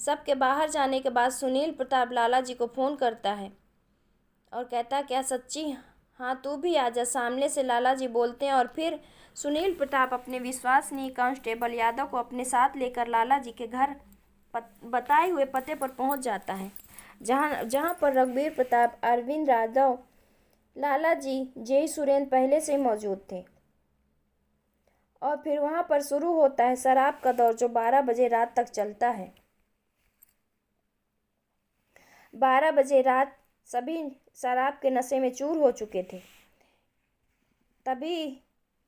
सबके बाहर जाने के बाद सुनील प्रताप लाला जी को फ़ोन करता है और कहता है, क्या सच्ची? हाँ, तू भी आजा, सामने से लाला जी बोलते हैं। और फिर सुनील प्रताप अपने विश्वसनीय कांस्टेबल यादव को अपने साथ लेकर लाला जी के घर बताए हुए पते पर पहुंच जाता है, जहां जहां पर रघुवीर प्रताप, अरविंद यादव, लाला जी, जय सुरेंद्र पहले से मौजूद थे। और फिर वहां पर शुरू होता है शराब का दौर, जो 12 बजे रात तक चलता है। 12 बजे रात सभी शराब के नशे में चूर हो चुके थे। तभी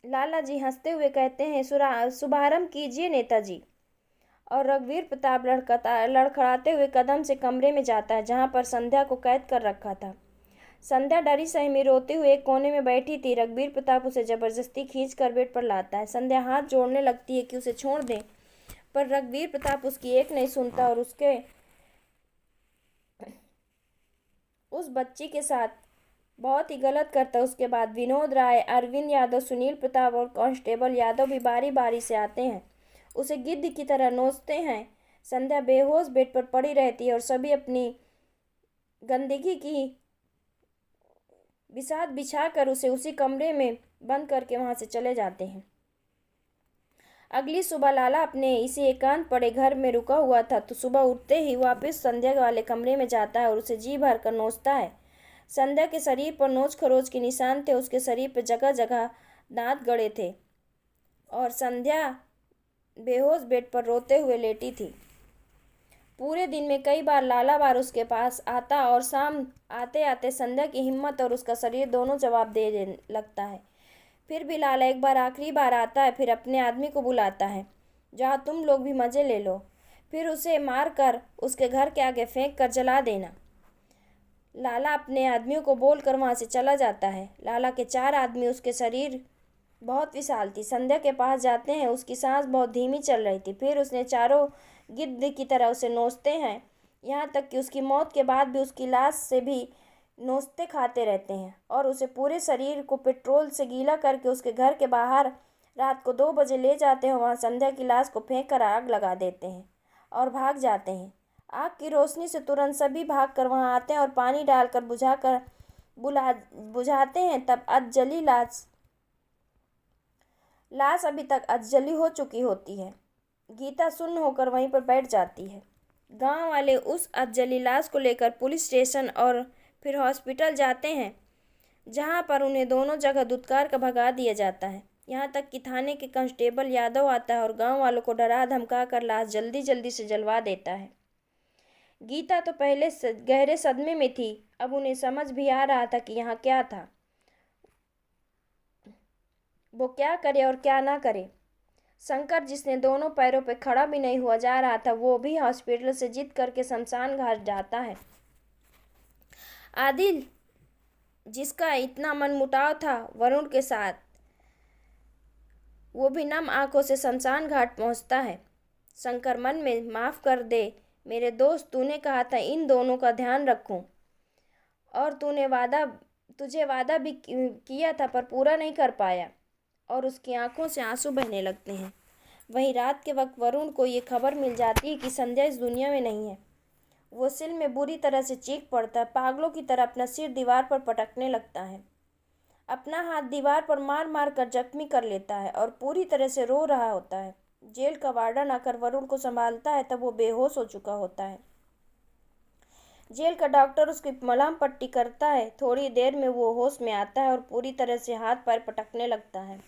लाला जी हंसते हुए कहते हैं, शुभारंभ कीजिए नेताजी। और रघुवीर प्रताप लड़खड़ाते हुए कदम से कमरे में जाता है, जहां पर संध्या को कैद कर रखा था। संध्या डरी सहमी रोते हुए एक कोने में बैठी थी। रघुवीर प्रताप उसे जबरदस्ती खींच कर बेड पर लाता है। संध्या हाथ जोड़ने लगती है कि उसे छोड़ दे, पर रघुवीर प्रताप उसकी एक नहीं सुनता और उस बच्ची के साथ बहुत ही गलत करता है। उसके बाद विनोद राय, अरविंद यादव, सुनील प्रताप और कांस्टेबल यादव भी बारी बारी से आते हैं, उसे गिद्ध की तरह नोचते हैं। संध्या बेहोश बेड पर पड़ी रहती है और सभी अपनी गंदगी की बिसात बिछाकर उसे उसी कमरे में बंद करके वहां से चले जाते हैं। अगली सुबह लाला अपने इसी एकांत पड़े घर में रुका हुआ था, तो सुबह उठते ही वापस संध्या वाले कमरे में जाता है और उसे जी भर कर नोचता है। संध्या के शरीर पर नोच खरोच के निशान थे, उसके शरीर पर जगह जगह दांत गड़े थे और संध्या बेहोश बेड पर रोते हुए लेटी थी। पूरे दिन में कई बार लाला बार उसके पास आता और शाम आते आते संध्या की हिम्मत और उसका शरीर दोनों जवाब दे लगता है। फिर भी लाला एक बार आखिरी बार आता है, फिर अपने आदमी को बुलाता है, जहाँ तुम लोग भी मजे ले लो, फिर उसे मार कर उसके घर के आगे फेंक कर जला देना। लाला अपने आदमियों को बोलकर वहाँ से चला जाता है। लाला के 4 आदमी, उसके शरीर बहुत विशाल थी, संध्या के पास जाते हैं। उसकी सांस बहुत धीमी चल रही थी। फिर उसने चारों गिद्ध की तरह उसे नोचते हैं, यहाँ तक कि उसकी मौत के बाद भी उसकी लाश से भी नोचते खाते रहते हैं और उसे पूरे शरीर को पेट्रोल से गीला करके उसके घर के बाहर रात को 2 बजे ले जाते हैं। वहाँ संध्या की लाश को फेंक कर आग लगा देते हैं और भाग जाते हैं। आग की रोशनी से तुरंत सभी भाग कर वहाँ आते हैं और पानी डालकर बुझाते हैं। तब अधजली लाश अभी तक अधजली हो चुकी होती है। गीता सुन्न होकर वहीं पर बैठ जाती है। गांव वाले उस अधजली लाश को लेकर पुलिस स्टेशन और फिर हॉस्पिटल जाते हैं, जहां पर उन्हें दोनों जगह धुतकार का भगा दिया जाता है। यहाँ तक कि थाने के कांस्टेबल यादव आता है और गांव वालों को डरा धमका कर लाश जल्दी जल्दी से जलवा देता है। गीता तो पहले गहरे सदमे में थी, अब उन्हें समझ भी आ रहा था कि यहाँ क्या था, वो क्या करे और क्या ना करे। शंकर, जिसने दोनों पैरों पर खड़ा भी नहीं हुआ जा रहा था, वो भी हॉस्पिटल से जिद करके शमशान घाट जाता है। आदिल, जिसका इतना मनमुटाव था वरुण के साथ, वो भी नम आंखों से शमशान घाट पहुंचता है। शंकर मन में, माफ कर दे मेरे दोस्त, तूने कहा था इन दोनों का ध्यान रखूं और तुझे वादा भी किया था, पर पूरा नहीं कर पाया। और उसकी आंखों से आंसू बहने लगते हैं। वहीं रात के वक्त वरुण को ये खबर मिल जाती है कि संध्या इस दुनिया में नहीं है। वो सिल में बुरी तरह से चीख पड़ता है, पागलों की तरह अपना सिर दीवार पर पटकने लगता है, अपना हाथ दीवार पर मार मार कर जख्मी कर लेता है और पूरी तरह से रो रहा होता है। जेल का वार्डन आकर वरुण को संभालता है, तब वो बेहोश हो चुका होता है। जेल का डॉक्टर उसकी मलहम पट्टी करता है। थोड़ी देर में वो होश में आता है और पूरी तरह से हाथ पैर पटकने लगता है।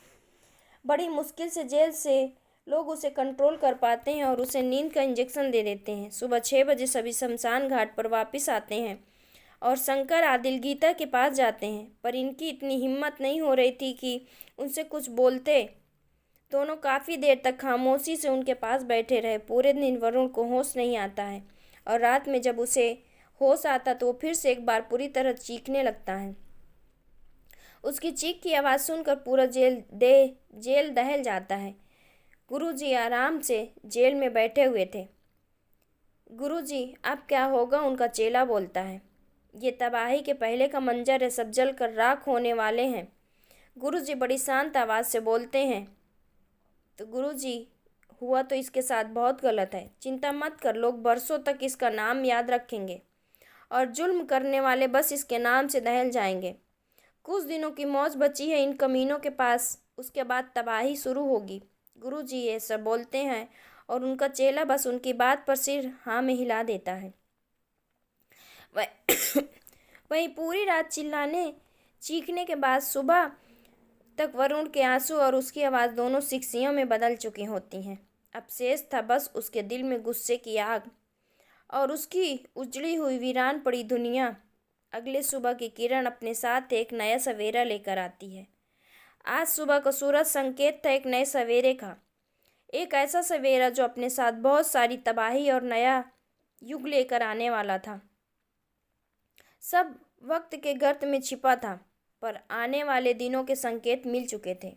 बड़ी मुश्किल से जेल से लोग उसे कंट्रोल कर पाते हैं और उसे नींद का इंजेक्शन दे देते हैं। सुबह 6 बजे सभी शमशान घाट पर वापस आते हैं और शंकर, आदिल, गीता के पास जाते हैं, पर इनकी इतनी हिम्मत नहीं हो रही थी कि उनसे कुछ बोलते। दोनों काफ़ी देर तक खामोशी से उनके पास बैठे रहे। पूरे दिन वरुण को होश नहीं आता है और रात में जब उसे होश आता तो वो फिर से एक बार पूरी तरह चीखने लगता है। उसकी चीख की आवाज़ सुनकर पूरा जेल दहल जाता है। गुरुजी आराम से जेल में बैठे हुए थे। गुरुजी, अब क्या होगा? उनका चेला बोलता है। ये तबाही के पहले का मंजर है, सब जल कर राख होने वाले हैं। गुरुजी बड़ी शांत आवाज़ से बोलते हैं। तो गुरुजी, हुआ तो इसके साथ बहुत गलत है। चिंता मत कर, लोग बरसों तक इसका नाम याद रखेंगे और जुल्म करने वाले बस इसके नाम से दहल जाएंगे। कुछ दिनों की मौज बची है इन कमीनों के पास, उसके बाद तबाही शुरू होगी। गुरुजी ये सब बोलते हैं और उनका चेला बस उनकी बात पर सिर हाँ में हिला देता है। वह वहीं पूरी रात चिल्लाने चीखने के बाद सुबह तक वरुण के आंसू और उसकी आवाज़ दोनों सिक्सियों में बदल चुकी होती हैं। अब शेष था बस उसके दिल में गुस्से की आग और उसकी उजड़ी हुई वीरान पड़ी दुनिया। अगले सुबह की किरण अपने साथ एक नया सवेरा लेकर आती है। आज सुबह का सूरज संकेत था एक नए सवेरे का, एक ऐसा सवेरा जो अपने साथ बहुत सारी तबाही और नया युग लेकर आने वाला था। सब वक्त के गर्त में छिपा था, पर आने वाले दिनों के संकेत मिल चुके थे।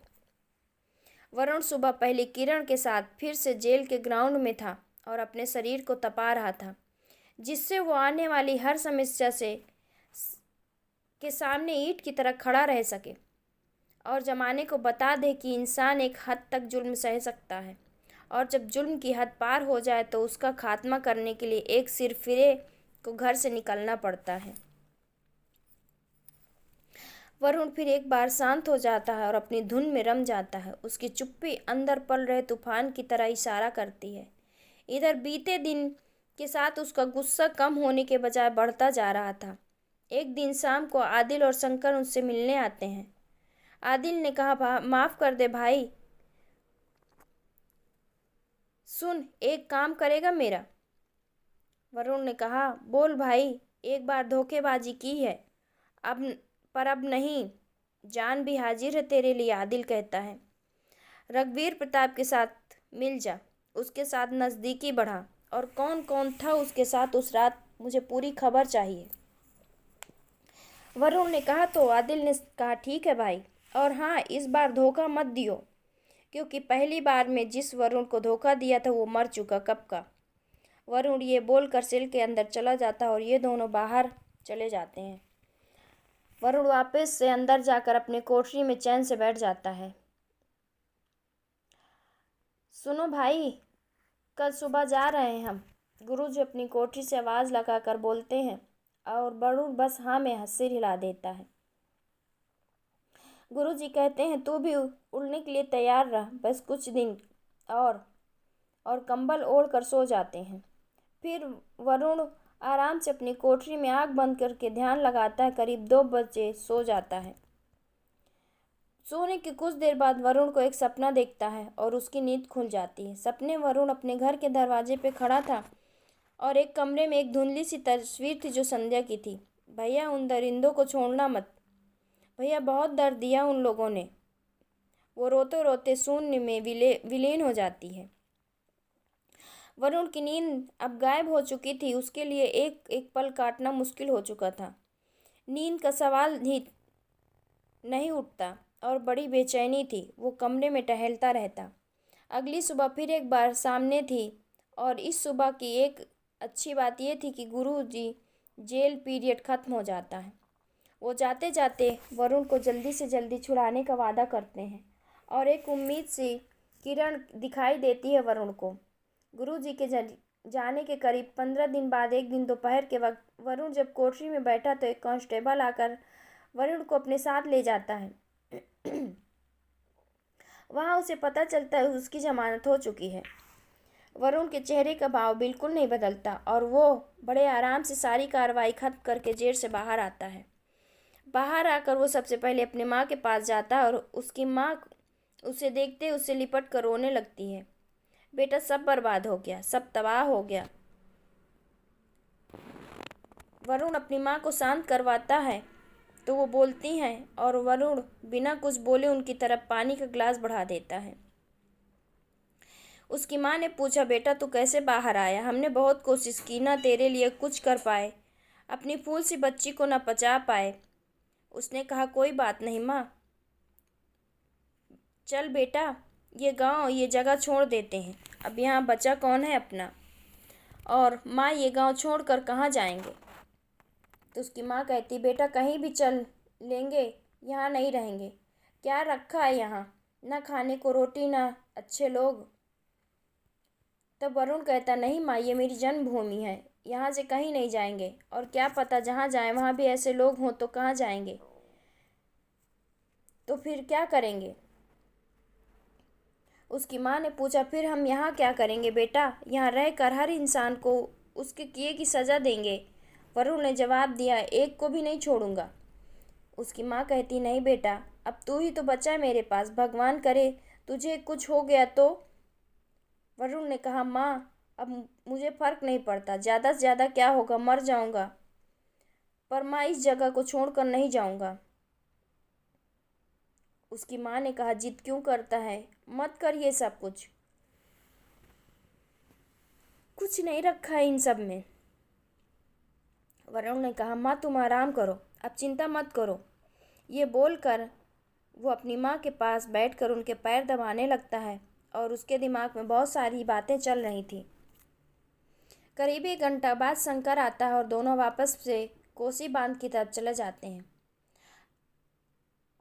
वरुण सुबह पहली किरण के साथ फिर से जेल के ग्राउंड में था और अपने शरीर को तपा रहा था, जिससे वो आने वाली हर समस्या के सामने ईंट की तरह खड़ा रह सके और जमाने को बता दे कि इंसान एक हद तक जुल्म सह सकता है और जब जुल्म की हद पार हो जाए तो उसका खात्मा करने के लिए एक सिरफिरे को घर से निकलना पड़ता है। वरुण फिर एक बार शांत हो जाता है और अपनी धुन में रम जाता है। उसकी चुप्पी अंदर पल रहे तूफान की तरह इशारा करती है। इधर बीते दिन के साथ उसका गुस्सा कम होने के बजाय बढ़ता जा रहा था। एक दिन शाम को आदिल और शंकर उससे मिलने आते हैं। आदिल ने कहा, माफ़ कर दे भाई, सुन एक काम करेगा मेरा। वरुण ने कहा, बोल भाई, एक बार धोखेबाजी की है अब नहीं, जान भी हाजिर है तेरे लिए। आदिल कहता है, रघुवीर प्रताप के साथ मिल जा, उसके साथ नज़दीकी बढ़ा और कौन कौन था उसके साथ उस रात, मुझे पूरी खबर चाहिए। वरुण ने कहा तो आदिल ने कहा, ठीक है भाई, और हाँ इस बार धोखा मत दियो, क्योंकि पहली बार में जिस वरुण को धोखा दिया था वो मर चुका कब का। वरुण ये बोलकर सेल के अंदर चला जाता है और ये दोनों बाहर चले जाते हैं। वरुण वापस से अंदर जाकर अपने कोठरी में चैन से बैठ जाता है। सुनो भाई, कल सुबह जा रहे हैं हम, गुरुजी अपनी कोठरी से आवाज़ लगाकर बोलते हैं और वरुण बस हाँ में सिर हिला देता है। गुरुजी कहते हैं, तू भी उड़ने के लिए तैयार रह, बस कुछ दिन और कंबल ओढ़ कर सो जाते हैं। फिर वरुण आराम से अपनी कोठरी में आँख बंद करके ध्यान लगाता है। करीब 2 बजे सो जाता है। सोने के कुछ देर बाद वरुण को एक सपना देखता है और उसकी नींद खुल जाती है। सपने वरुण अपने घर के दरवाजे पे खड़ा था और एक कमरे में एक धुंधली सी तस्वीर थी जो संध्या की थी। भैया, उन दरिंदों को छोड़ना मत, भैया बहुत दर्द दिया उन लोगों ने। वो रोते रोते शून्य में विलीन हो जाती है। वरुण की नींद अब गायब हो चुकी थी। उसके लिए एक एक पल काटना मुश्किल हो चुका था। नींद का सवाल ही नहीं उठता और बड़ी बेचैनी थी। वो कमरे में टहलता रहता। अगली सुबह फिर एक बार सामने थी और इस सुबह की एक अच्छी बात यह थी कि गुरुजी जेल पीरियड ख़त्म हो जाता है। वो जाते जाते वरुण को जल्दी से जल्दी छुड़ाने का वादा करते हैं और एक उम्मीद सी किरण दिखाई देती है वरुण को। गुरुजी के जाने के करीब 15 दिन बाद एक दिन दोपहर के वक्त वरुण जब कोठरी में बैठा तो एक कांस्टेबल आकर वरुण को अपने साथ ले जाता है। वहाँ उसे पता चलता है उसकी जमानत हो चुकी है। वरुण के चेहरे का भाव बिल्कुल नहीं बदलता और वो बड़े आराम से सारी कार्रवाई खत्म करके जेल से बाहर आता है। बाहर आकर वो सबसे पहले अपनी माँ के पास जाता है और उसकी माँ उसे देखते उसे लिपट कर रोने लगती है। बेटा, सब बर्बाद हो गया, सब तबाह हो गया। वरुण अपनी माँ को शांत करवाता है तो वो बोलती हैं और वरुण बिना कुछ बोले उनकी तरफ पानी का गिलास बढ़ा देता है। उसकी माँ ने पूछा, बेटा तू कैसे बाहर आया? हमने बहुत कोशिश की, ना तेरे लिए कुछ कर पाए, अपनी फूल सी बच्ची को ना बचा पाए। उसने कहा, कोई बात नहीं माँ, चल बेटा, ये गांव ये जगह छोड़ देते हैं, अब यहाँ बचा कौन है अपना, और माँ ये गांव छोड़कर कहाँ जाएंगे? तो उसकी माँ कहती, बेटा कहीं भी चल लेंगे, यहाँ नहीं रहेंगे। क्या रखा है यहाँ? ना खाने को रोटी, ना अच्छे लोग। तब वरुण कहता, नहीं माँ, ये मेरी जन्मभूमि है, यहाँ से कहीं नहीं जाएंगे। और क्या पता जहाँ जाएं वहाँ भी ऐसे लोग हों तो कहाँ जाएंगे, तो फिर क्या करेंगे। उसकी माँ ने पूछा, फिर हम यहाँ क्या करेंगे बेटा, यहाँ रहकर हर इंसान को उसके किए की सज़ा देंगे। वरुण ने जवाब दिया, एक को भी नहीं छोड़ूंगा। उसकी माँ कहती, नहीं बेटा, अब तू ही तो बचा है मेरे पास, भगवान करे तुझे कुछ हो गया तो। वरुण ने कहा, माँ अब मुझे फर्क नहीं पड़ता, ज़्यादा से ज़्यादा क्या होगा, मर जाऊंगा, पर माँ इस जगह को छोड़कर नहीं जाऊंगा। उसकी माँ ने कहा, जिद क्यों करता है, मत कर ये सब कुछ नहीं रखा है इन सब में। वरुण ने कहा, माँ तुम आराम करो, अब चिंता मत करो। ये बोलकर वो अपनी माँ के पास बैठकर उनके पैर दबाने लगता है और उसके दिमाग में बहुत सारी बातें चल रही थी। करीब 1 घंटा बाद शंकर आता है और दोनों वापस से कोसी बांध की तरफ चले जाते हैं।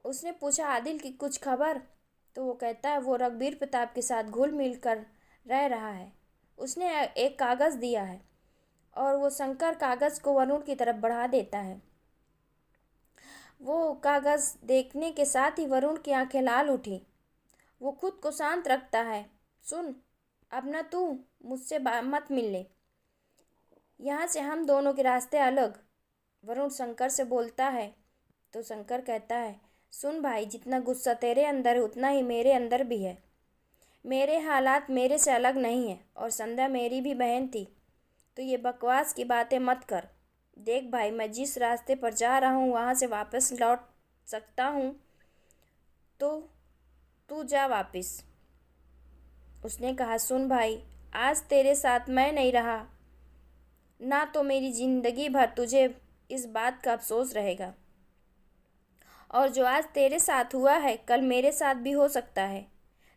उसने पूछा, आदिल की कुछ खबर? तो वो कहता है, वो रघुवीर प्रताप के साथ घुल मिल कर रह रहा है। उसने एक कागज़ दिया है। और वो शंकर कागज़ को वरुण की तरफ बढ़ा देता है। वो कागज़ देखने के साथ ही वरुण की आंखें लाल उठी। वो खुद को शांत रखता है। सुन, अब न तू मुझसे मत मिल ले, यहाँ से हम दोनों के रास्ते अलग। वरुण शंकर से बोलता है तो शंकर कहता है, सुन भाई, जितना गुस्सा तेरे अंदर है उतना ही मेरे अंदर भी है। मेरे हालात मेरे से अलग नहीं है और संध्या मेरी भी बहन थी, तो ये बकवास की बातें मत कर। देख भाई, मैं जिस रास्ते पर जा रहा हूँ वहाँ से वापस लौट सकता हूँ, तो तू जा वापस। उसने कहा, सुन भाई, आज तेरे साथ मैं नहीं रहा ना, तो मेरी ज़िंदगी भर तुझे इस बात का अफसोस रहेगा। और जो आज तेरे साथ हुआ है कल मेरे साथ भी हो सकता है।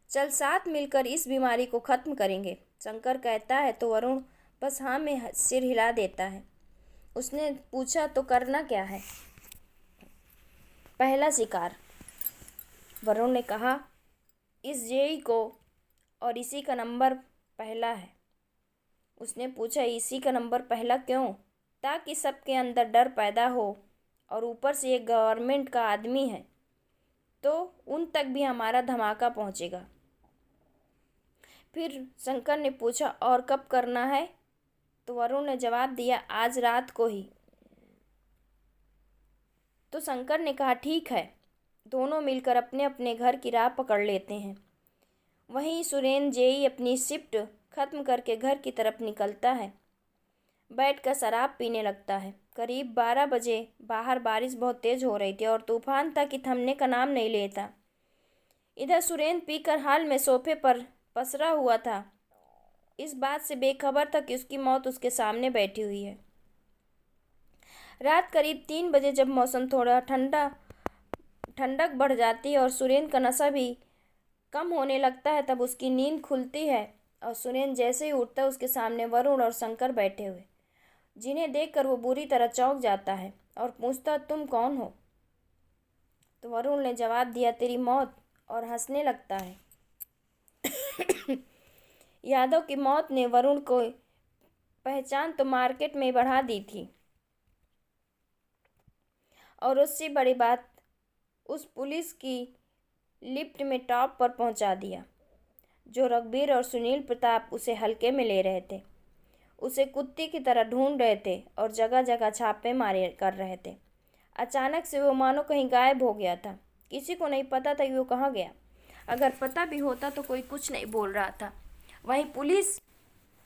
चल साथ मिलकर इस बीमारी को ख़त्म करेंगे। शंकर कहता है तो वरुण बस हाँ में सिर हिला देता है। उसने पूछा, तो करना क्या है? पहला शिकार। वरुण ने कहा, इस जेई को, और इसी का नंबर पहला है। उसने पूछा, इसी का नंबर पहला क्यों? ताकि सबके अंदर डर पैदा हो, और ऊपर से ये गवर्नमेंट का आदमी है तो उन तक भी हमारा धमाका पहुंचेगा। फिर शंकर ने पूछा, और कब करना है? तो वरुण ने जवाब दिया, आज रात को ही। तो शंकर ने कहा, ठीक है। दोनों मिलकर अपने अपने घर की राह पकड़ लेते हैं। वहीं सुरेंद्र जेई अपनी शिफ्ट खत्म करके घर की तरफ निकलता है। बैठकर शराब पीने लगता है। करीब 12 बजे बाहर बारिश बहुत तेज हो रही थी और तूफान था कि थमने का नाम नहीं लेता। इधर सुरेंद्र पीकर हाल में सोफे पर पसरा हुआ था, इस बात से बेखबर था कि उसकी मौत उसके सामने बैठी हुई है। रात करीब 3 बजे जब मौसम थोड़ा ठंडक बढ़ जाती है और सुरेंद्र का नशा भी कम होने लगता है, तब उसकी नींद खुलती है और सुरेंद्र जैसे ही उठता है उसके सामने वरुण और शंकर बैठे हुए, जिन्हें देखकर वो बुरी तरह चौंक जाता है और पूछता, तुम कौन हो? तो वरुण ने जवाब दिया, तेरी मौत, और हंसने लगता है। यादव की मौत ने वरुण को पहचान तो मार्केट में बढ़ा दी थी, और उससे बड़ी बात, उस पुलिस की लिफ्ट में टॉप पर पहुंचा दिया। जो रघुवीर और सुनील प्रताप उसे हल्के में ले रहे थे, उसे कुत्ते की तरह ढूंढ रहे थे और जगह जगह छापे मारे कर रहे थे। अचानक से वो मानो कहीं गायब हो गया था। किसी को नहीं पता था कि वो कहाँ गया। अगर पता भी होता तो कोई कुछ नहीं बोल रहा था। वहीं पुलिस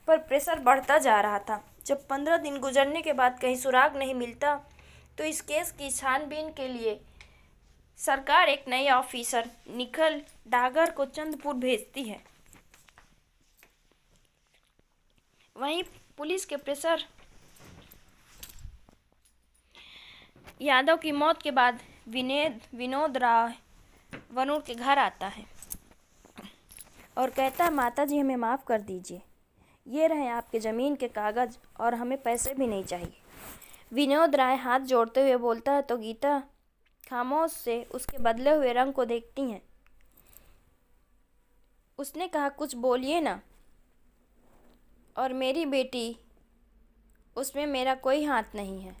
पर प्रेशर बढ़ता जा रहा था। जब 15 दिन गुजरने के बाद कहीं सुराग नहीं मिलता तो इस केस की छानबीन के लिए सरकार एक नए ऑफिसर निखिल डागर को चंद्रपुर भेजती है। वहीं पुलिस के प्रेशर यादव की मौत के बाद विनोद राय वरुण के घर आता है और कहता है, माता जी हमें माफ़ कर दीजिए, ये रहे आपके ज़मीन के कागज़ और हमें पैसे भी नहीं चाहिए। विनोद राय हाथ जोड़ते हुए बोलता है तो गीता खामोश से उसके बदले हुए रंग को देखती हैं। उसने कहा, कुछ बोलिए ना। और मेरी बेटी, उसमें मेरा कोई हाथ नहीं है।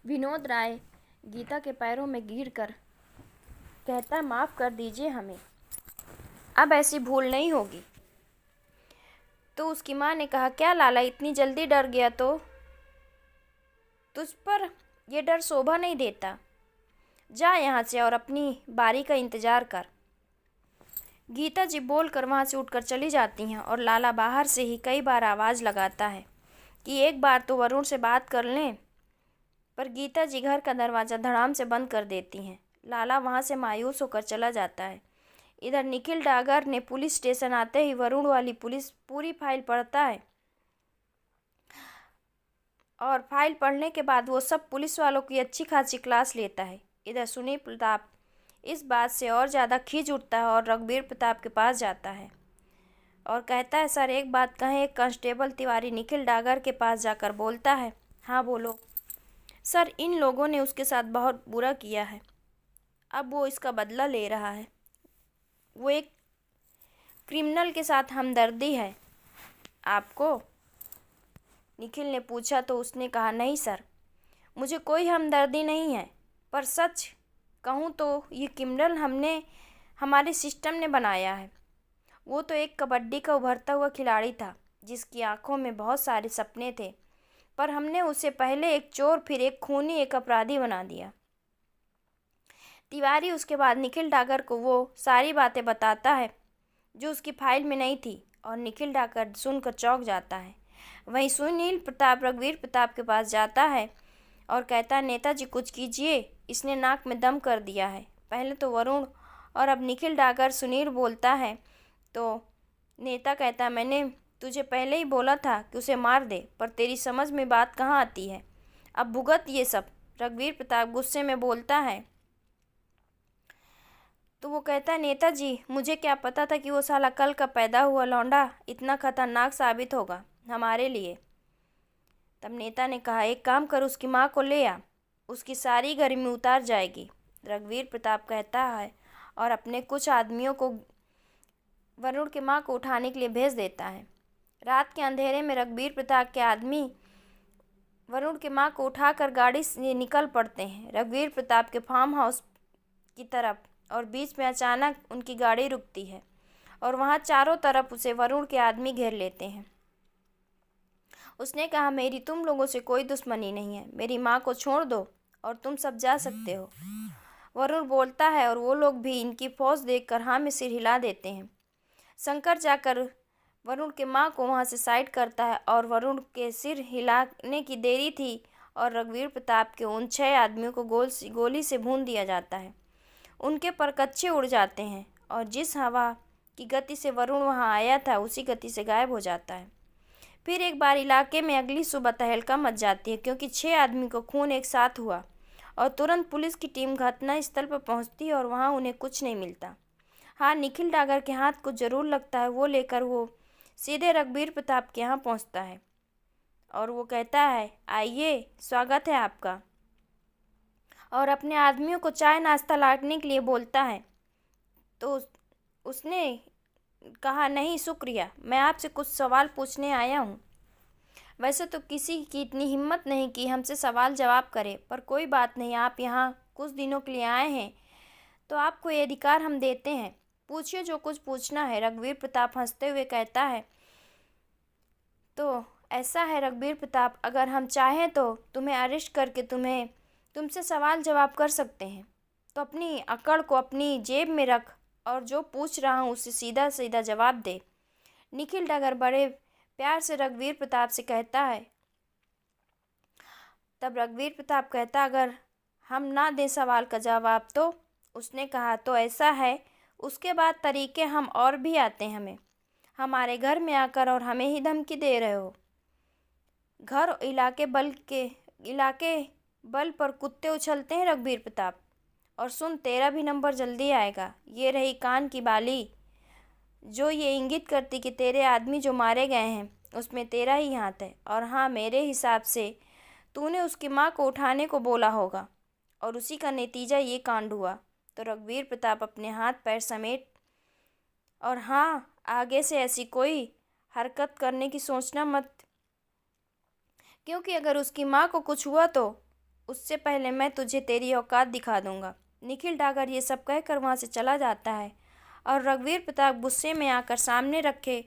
विनोद राय गीता के पैरों में गिरकर कहता, माफ़ कर दीजिए हमें, अब ऐसी भूल नहीं होगी। तो उसकी माँ ने कहा, क्या लाला इतनी जल्दी डर गया? तो तुझ पर यह डर शोभा नहीं देता। जा यहाँ से और अपनी बारी का इंतज़ार कर। गीता जी बोलकर वहाँ से उठकर चली जाती हैं और लाला बाहर से ही कई बार आवाज़ लगाता है कि एक बार तो वरुण से बात कर लें, पर गीता जी घर का दरवाज़ा धड़ाम से बंद कर देती हैं। लाला वहाँ से मायूस होकर चला जाता है। इधर निखिल डागर ने पुलिस स्टेशन आते ही वरुण वाली पुलिस पूरी फाइल पढ़ता है और फाइल पढ़ने के बाद वो सब पुलिस वालों की अच्छी खासी क्लास लेता है। इधर सुनील प्रताप इस बात से और ज़्यादा खींच उठता है और रघुवीर प्रताप के पास जाता है और कहता है, सर एक बात कहें। एक कांस्टेबल तिवारी निखिल डागर के पास जाकर बोलता है, हाँ बोलो। सर, इन लोगों ने उसके साथ बहुत बुरा किया है, अब वो इसका बदला ले रहा है। वो एक क्रिमिनल के साथ हमदर्दी है आपको? निखिल ने पूछा तो उसने कहा, नहीं सर, मुझे कोई हमदर्दी नहीं है, पर सच कहूँ तो ये क्रिमिनल हमने हमारे सिस्टम ने बनाया है। वो तो एक कबड्डी का उभरता हुआ खिलाड़ी था जिसकी आंखों में बहुत सारे सपने थे, पर हमने उसे पहले एक चोर, फिर एक खूनी, एक अपराधी बना दिया। तिवारी उसके बाद निखिल डागर को वो सारी बातें बताता है जो उसकी फाइल में नहीं थी और निखिल डागर सुनकर चौंक जाता है। वहीं सुनील प्रताप रघुवीर प्रताप के पास जाता है और कहता है, नेताजी कुछ कीजिए, इसने नाक में दम कर दिया है। पहले तो वरुण और अब निखिल डागर। सुनील बोलता है तो नेता कहता है, मैंने तुझे पहले ही बोला था कि उसे मार दे, पर तेरी समझ में बात कहाँ आती है, अब भुगत ये सब। रघुवीर प्रताप गुस्से में बोलता है तो वो कहता है, नेताजी मुझे क्या पता था कि वो साला कल का पैदा हुआ लौंडा इतना खतरनाक साबित होगा हमारे लिए। तब नेता ने कहा, एक काम कर, उसकी माँ को ले आ, उसकी सारी गर्मी उतार जाएगी। रघुवीर प्रताप कहता है और अपने कुछ आदमियों को वरुण की माँ को उठाने के लिए भेज देता है। रात के अंधेरे में रघुवीर प्रताप के आदमी वरुण की माँ को उठाकर गाड़ी से निकल पड़ते हैं रघुवीर प्रताप के फार्म हाउस की तरफ, और बीच में अचानक उनकी गाड़ी रुकती है और वहाँ चारों तरफ उसे वरुण के आदमी घेर लेते हैं। उसने कहा, मेरी तुम लोगों से कोई दुश्मनी नहीं है, मेरी माँ को छोड़ दो और तुम सब जा सकते हो। वरुण बोलता है और वो लोग भी इनकी फौज देखकर हाँ में सिर हिला देते हैं। शंकर जाकर वरुण के माँ को वहाँ से साइड करता है और वरुण के सिर हिलाने की देरी थी और रघुवीर प्रताप के उन 6 आदमियों को गोली से भून दिया जाता है। उनके परकच्चे उड़ जाते हैं और जिस हवा की गति से वरुण वहाँ आया था उसी गति से गायब हो जाता है। फिर एक बार इलाके में अगली सुबह तहलका मच जाती है क्योंकि 6 आदमी को खून एक साथ हुआ और तुरंत पुलिस की टीम घटना स्थल पर पहुंचती है और वहां उन्हें कुछ नहीं मिलता। हाँ, निखिल डागर के हाथ कुछ जरूर लगता है। वो लेकर वो सीधे रघुवीर प्रताप के यहाँ पहुँचता है और वो कहता है, आइए, स्वागत है आपका, और अपने आदमियों को चाय नाश्ता लाने के लिए बोलता है। तो उसने कहा, नहीं शुक्रिया, मैं आपसे कुछ सवाल पूछने आया हूँ। वैसे तो किसी की इतनी हिम्मत नहीं कि हमसे सवाल जवाब करे, पर कोई बात नहीं, आप यहाँ कुछ दिनों के लिए आए हैं तो आपको ये अधिकार हम देते हैं, पूछिए जो कुछ पूछना है। रघुवीर प्रताप हंसते हुए कहता है, तो ऐसा है रघुवीर प्रताप, अगर हम चाहें तो तुम्हें अरेस्ट करके तुमसे सवाल जवाब कर सकते हैं, तो अपनी अकड़ को अपनी जेब में रख और जो पूछ रहा हूँ उसे सीधा सीधा जवाब दे। निखिल डागर बड़े प्यार से रघुवीर प्रताप से कहता है। तब रघुवीर प्रताप कहता, अगर हम ना दें सवाल का जवाब तो? उसने कहा, तो ऐसा है, उसके बाद तरीके हम और भी आते हैं हमारे घर में आकर और हमें ही धमकी दे रहे हो। घर इलाके बल पर कुत्ते उछलते हैं रघुवीर प्रताप, और सुन, तेरा भी नंबर जल्दी आएगा। ये रही कान की बाली जो ये इंगित करती कि तेरे आदमी जो मारे गए हैं उसमें तेरा ही हाथ है। और हाँ, मेरे हिसाब से तूने उसकी माँ को उठाने को बोला होगा और उसी का नतीजा ये कांड हुआ। तो रघुवीर प्रताप अपने हाथ पैर समेट और हाँ, आगे से ऐसी कोई हरकत करने की सोचना मत, क्योंकि अगर उसकी माँ को कुछ हुआ तो उससे पहले मैं तुझे तेरी औकात दिखा दूंगा। निखिल डागर ये सब कहकर वहाँ से चला जाता है और रघुवीर प्रताप गुस्से में आकर सामने रखे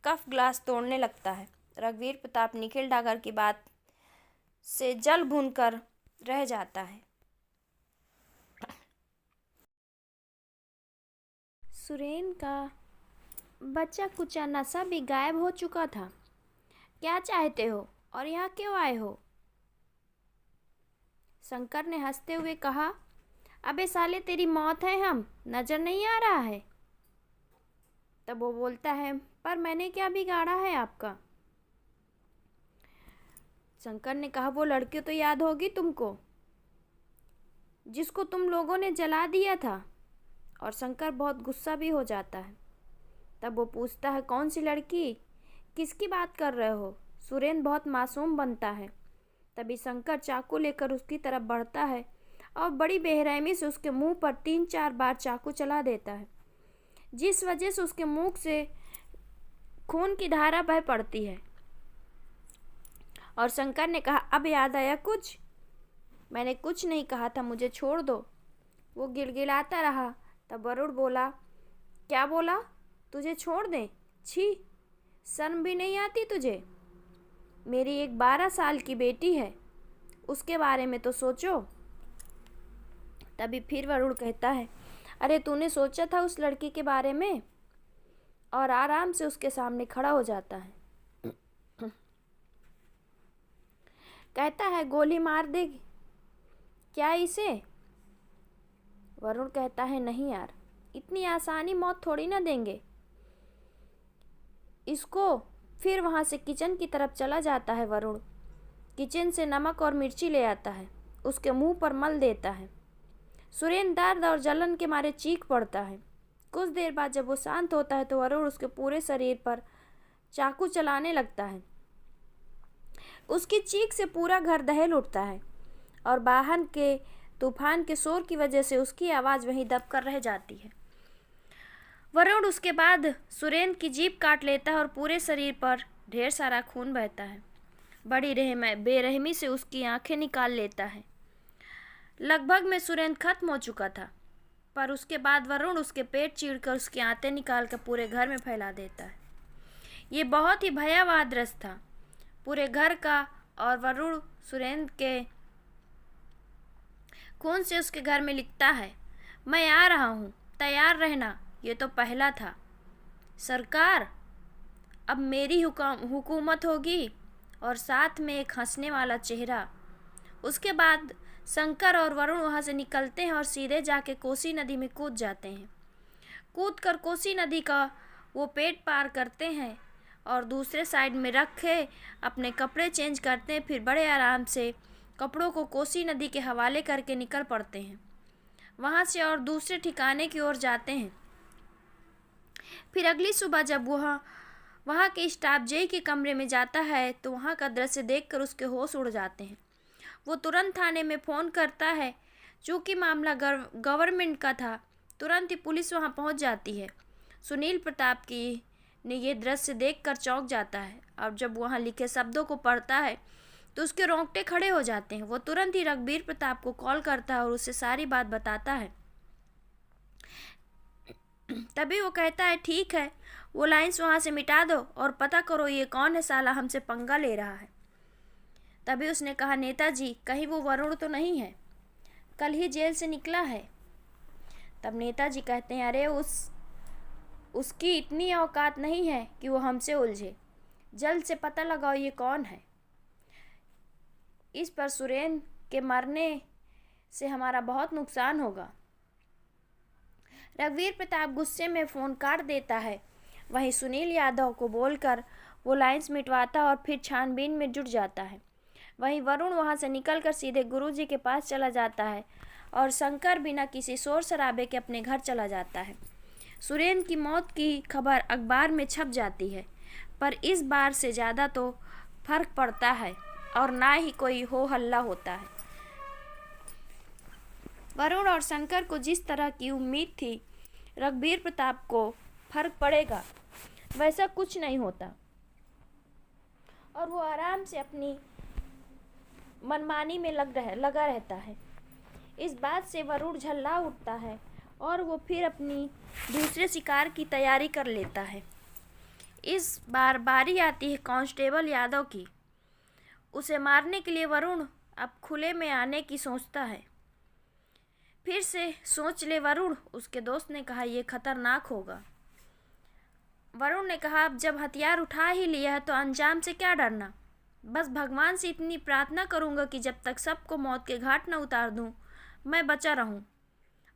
कफ ग्लास तोड़ने लगता है। रघुवीर प्रताप निखिल डागर की बात से जल भून कर रह जाता है। सुरेन का बच्चा कुचा नशा भी गायब हो चुका था। क्या चाहते हो और यहाँ क्यों आए हो? शंकर ने हंसते हुए कहा, अबे साले तेरी मौत है, हम नजर नहीं आ रहा है? तब वो बोलता है, पर मैंने क्या बिगाड़ा है आपका? शंकर ने कहा, वो लड़की तो याद होगी तुमको जिसको तुम लोगों ने जला दिया था। और शंकर बहुत गुस्सा भी हो जाता है। तब वो पूछता है, कौन सी लड़की, किसकी बात कर रहे हो? सुरेन बहुत मासूम बनता है। तभी शंकर चाकू लेकर उसकी तरफ बढ़ता है और बड़ी बेरहमी से उसके मुंह पर 3-4 बार चाकू चला देता है, जिस वजह से उसके मुंह से खून की धारा बह पड़ती है। और शंकर ने कहा, अब याद आया कुछ? मैंने कुछ नहीं कहा था, मुझे छोड़ दो। वो गिड़गिड़ाता रहा। तब वरुण बोला, क्या बोला? तुझे छोड़ दें? छी, शर्म भी नहीं आती तुझे? मेरी एक 12 साल की बेटी है, उसके बारे में तो सोचो। तभी फिर वरुण कहता है, अरे तूने सोचा था उस लड़की के बारे में? और आराम से उसके सामने खड़ा हो जाता है। कहता है, गोली मार दे क्या इसे? वरुण कहता है, नहीं यार, इतनी आसानी मौत थोड़ी ना देंगे इसको। फिर वहाँ से किचन की तरफ चला जाता है वरुण। किचन से नमक और मिर्ची ले आता है, उसके मुंह पर मल देता है। सुरेन दर्द और जलन के मारे चीख पड़ता है। कुछ देर बाद जब वो शांत होता है तो वरुण उसके पूरे शरीर पर चाकू चलाने लगता है। उसकी चीख से पूरा घर दहल उठता है और वाहन के तूफान के शोर की वजह से उसकी आवाज़ वहीं दब कर रह जाती है। वरुण उसके बाद सुरेन की जीभ काट लेता है और पूरे शरीर पर ढेर सारा खून बहता है। बड़ी बेरहमी से उसकी आंखें निकाल लेता है। लगभग में सुरेन खत्म हो चुका था, पर उसके बाद वरुण उसके पेट चीरकर उसकी आंतें निकाल कर पूरे घर में फैला देता है। ये बहुत ही भयावह दृश्य था पूरे घर का। और वरुण सुरेन के खून से उसके घर में लिखता है, मैं आ रहा हूँ, तैयार रहना। ये तो पहला था सरकार, अब मेरी हुकूमत होगी। और साथ में एक हंसने वाला चेहरा। उसके बाद शंकर और वरुण वहाँ से निकलते हैं और सीधे जाके कोसी नदी में कूद जाते हैं। कूद कर कोसी नदी का वो पेट पार करते हैं और दूसरे साइड में रखे अपने कपड़े चेंज करते हैं। फिर बड़े आराम से कपड़ों को कोसी नदी के हवाले करके निकल पड़ते हैं वहाँ से और दूसरे ठिकाने की ओर जाते हैं। फिर अगली सुबह जब वहाँ के स्टाफ जेई के कमरे में जाता है तो वहाँ का दृश्य देखकर उसके होश उड़ जाते हैं। वो तुरंत थाने में फ़ोन करता है। चूँकि मामला गवर्नमेंट का था, तुरंत ही पुलिस वहाँ पहुँच जाती है। सुनील प्रताप की ने ये दृश्य देखकर चौंक जाता है और जब वहाँ लिखे शब्दों को पढ़ता है तो उसके रोंगटे खड़े हो जाते हैं। वो तुरंत ही रघुवीर प्रताप को कॉल करता है और उससे सारी बात बताता है। तभी वो कहता है, ठीक है, वो लाइंस वहाँ से मिटा दो और पता करो ये कौन है साला हमसे पंगा ले रहा है। तभी उसने कहा, नेताजी, कहीं वो वरुण तो नहीं है? कल ही जेल से निकला है। तब नेताजी कहते हैं, अरे उसकी इतनी औकात नहीं है कि वो हमसे उलझे। जल्द से पता लगाओ ये कौन है। इस पर सुरेन के मरने से हमारा बहुत नुकसान होगा। रघुवीर प्रताप गुस्से में फ़ोन काट देता है। वहीं सुनील यादव को बोलकर वो लाइंस मिटवाता और फिर छानबीन में जुट जाता है। वहीं वरुण वहाँ से निकलकर सीधे गुरुजी के पास चला जाता है और शंकर बिना किसी शोर शराबे के अपने घर चला जाता है। सुरेन की मौत की खबर अखबार में छप जाती है, पर इस बार से ज़्यादा तो फर्क पड़ता है और ना ही कोई हो हल्ला होता है। वरुण और शंकर को जिस तरह की उम्मीद थी रघुवीर प्रताप को फर्क पड़ेगा, वैसा कुछ नहीं होता और वो आराम से अपनी मनमानी में लगा रहता है। इस बात से वरुण झल्ला उठता है और वो फिर अपनी दूसरे शिकार की तैयारी कर लेता है। इस बार बारी आती है कांस्टेबल यादव की। उसे मारने के लिए वरुण अब खुले में आने की सोचता है। फिर से सोच ले वरुण, उसके दोस्त ने कहा यह खतरनाक होगा। वरुण ने कहा अब जब हथियार उठा ही लिया है तो अंजाम से क्या डरना, बस भगवान से इतनी प्रार्थना करूंगा कि जब तक सबको मौत के घाट न उतार दूं मैं बचा रहूं।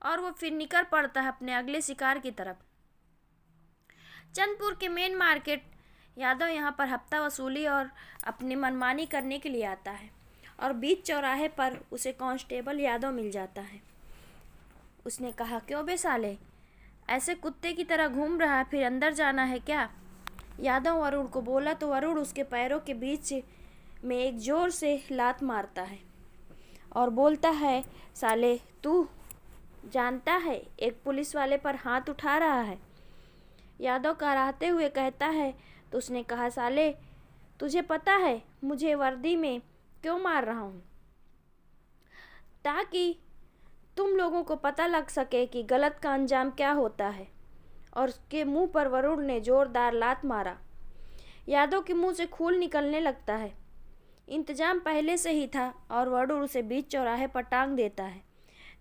और वो फिर निकल पड़ता है अपने अगले शिकार की तरफ। चंदपुर के मेन मार्केट यादव यहाँ पर हफ्ता वसूली और अपनी मनमानी करने के लिए आता है और बीच चौराहे पर उसे कांस्टेबल यादव मिल जाता है। उसने कहा क्यों बे साले, ऐसे कुत्ते की तरह घूम रहा है, फिर अंदर जाना है क्या? यादव वरुण को बोला तो वरुण उसके पैरों के बीच में एक जोर से लात मारता है और बोलता है साले तू जानता है एक पुलिस वाले पर हाथ उठा रहा है। यादव कराहते हुए कहता है तो उसने कहा साले तुझे पता है मुझे वर्दी में क्यों मार रहा हूँ? ताकि तुम लोगों को पता लग सके कि गलत का अंजाम क्या होता है। और उसके मुंह पर वरुण ने जोरदार लात मारा। यादव के मुंह से खून निकलने लगता है। इंतजाम पहले से ही था और वरुण उसे बीच चौराहे पर टांग देता है।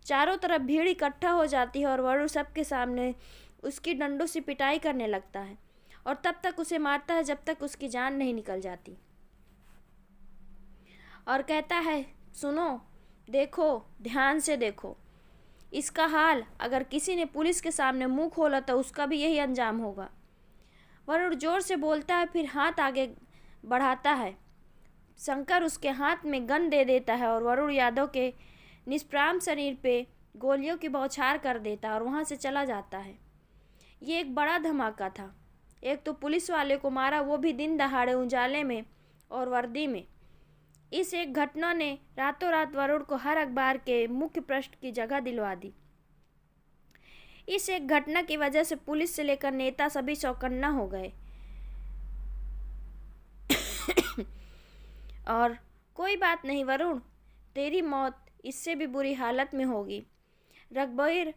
चारों तरफ भीड़ इकट्ठा हो जाती है और वरुण सबके सामने उसकी डंडों से पिटाई करने लगता है और तब तक उसे मारता है जब तक उसकी जान नहीं निकल जाती और कहता है सुनो, देखो, ध्यान से देखो, इसका हाल अगर किसी ने पुलिस के सामने मुंह खोला तो उसका भी यही अंजाम होगा। वरुण जोर से बोलता है, फिर हाथ आगे बढ़ाता है। शंकर उसके हाथ में गन दे देता है और वरुण यादव के निष्प्राण शरीर पे गोलियों की बौछार कर देता है और वहाँ से चला जाता है। ये एक बड़ा धमाका था। एक तो पुलिस वाले को मारा, वो भी दिन दहाड़े उजाले में और वर्दी में। इस एक घटना ने रातों रात वरुण को हर अखबार के मुख्य पृष्ठ की जगह दिलवा दी। इस एक घटना की वजह से पुलिस से लेकर नेता सभी चौकन्ना हो गए और कोई बात नहीं वरुण, तेरी मौत इससे भी बुरी हालत में होगी। रघुवीर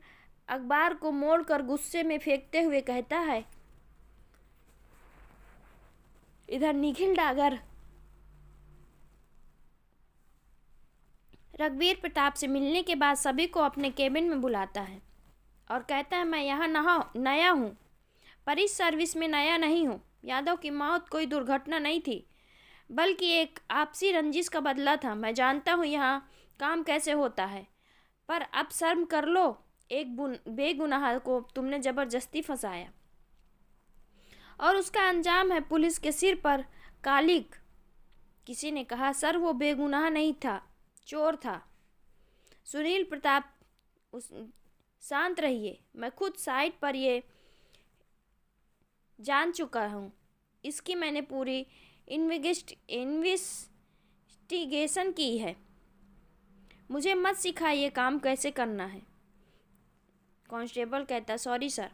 अखबार को मोड़कर गुस्से में फेंकते हुए कहता है। इधर निखिल डागर रघुवीर प्रताप से मिलने के बाद सभी को अपने केबिन में बुलाता है और कहता है मैं यहाँ नया हूँ, पर इस सर्विस में नया नहीं हूँ। यादव की मौत कोई दुर्घटना नहीं थी बल्कि एक आपसी रंजिश का बदला था। मैं जानता हूँ यहाँ काम कैसे होता है, पर अब शर्म कर लो, एक बेगुनाह को तुमने जबरदस्ती फंसाया और उसका अंजाम है पुलिस के सिर पर कालिक। किसी ने कहा सर वो बेगुनाह नहीं था, चोर था। सुनील प्रताप शांत रहिए, मैं खुद साइट पर ये जान चुका हूँ। इसकी मैंने पूरी इन्वेस्टिगेशन की है। मुझे मत सिखाइए काम कैसे करना है। कांस्टेबल कहता सॉरी सर,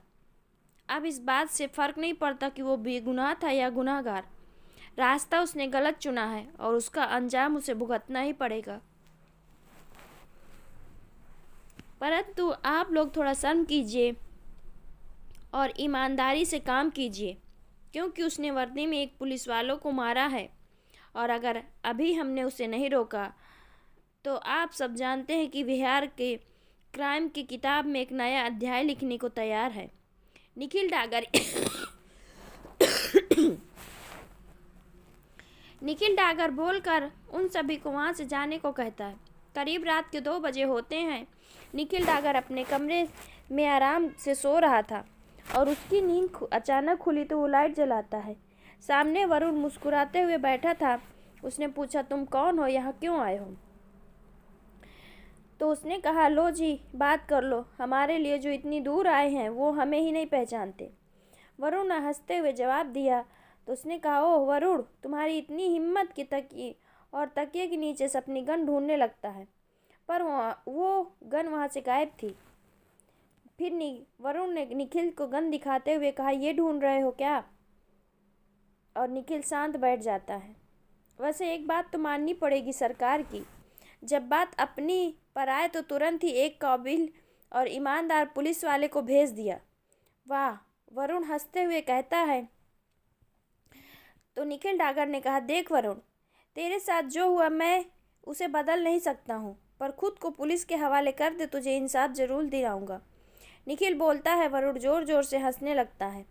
अब इस बात से फ़र्क नहीं पड़ता कि वो बेगुनाह था या गुनाहगार। रास्ता उसने गलत चुना है और उसका अंजाम उसे भुगतना ही पड़ेगा। परंतु आप लोग थोड़ा शर्म कीजिए और ईमानदारी से काम कीजिए, क्योंकि उसने वर्दी में एक पुलिस वालों को मारा है और अगर अभी हमने उसे नहीं रोका तो आप सब जानते हैं कि बिहार के क्राइम की किताब में एक नया अध्याय लिखने को तैयार है। निखिल डागर बोलकर उन सभी को वहाँ से जाने को कहता है। करीब रात के 2 बजे होते हैं। निखिल डागर अपने कमरे में आराम से सो रहा था और उसकी नींद अचानक खुली तो वो लाइट जलाता है। सामने वरुण मुस्कुराते हुए बैठा था। उसने पूछा तुम कौन हो, यहाँ क्यों आए हो? तो उसने कहा लो जी बात कर लो, हमारे लिए जो इतनी दूर आए हैं वो हमें ही नहीं पहचानते। वरुण ने हंसते हुए जवाब दिया। तो उसने कहा ओह वरुण, तुम्हारी इतनी हिम्मत कि तकिए के नीचे से अपनी गन ढूंढने लगता है। पर वो गन वहाँ से गायब थी। फिर वरुण ने निखिल को गन दिखाते हुए कहा, ये ढूंढ रहे हो क्या? और निखिल शांत बैठ जाता है। वैसे एक बात तो माननी पड़ेगी सरकार की, जब बात अपनी पर आए तो तुरंत ही एक काबिल और ईमानदार पुलिस वाले को भेज दिया। वाह, वरुण हंसते हुए कहता है। तो निखिल डागर ने कहा, देख वरुण, तेरे साथ जो हुआ मैं उसे बदल नहीं सकता हूँ, पर खुद को पुलिस के हवाले कर दे, तुझे इंसाफ जरूर दिलाऊंगा। निखिल बोलता है। वरुण जोर जोर से हंसने लगता है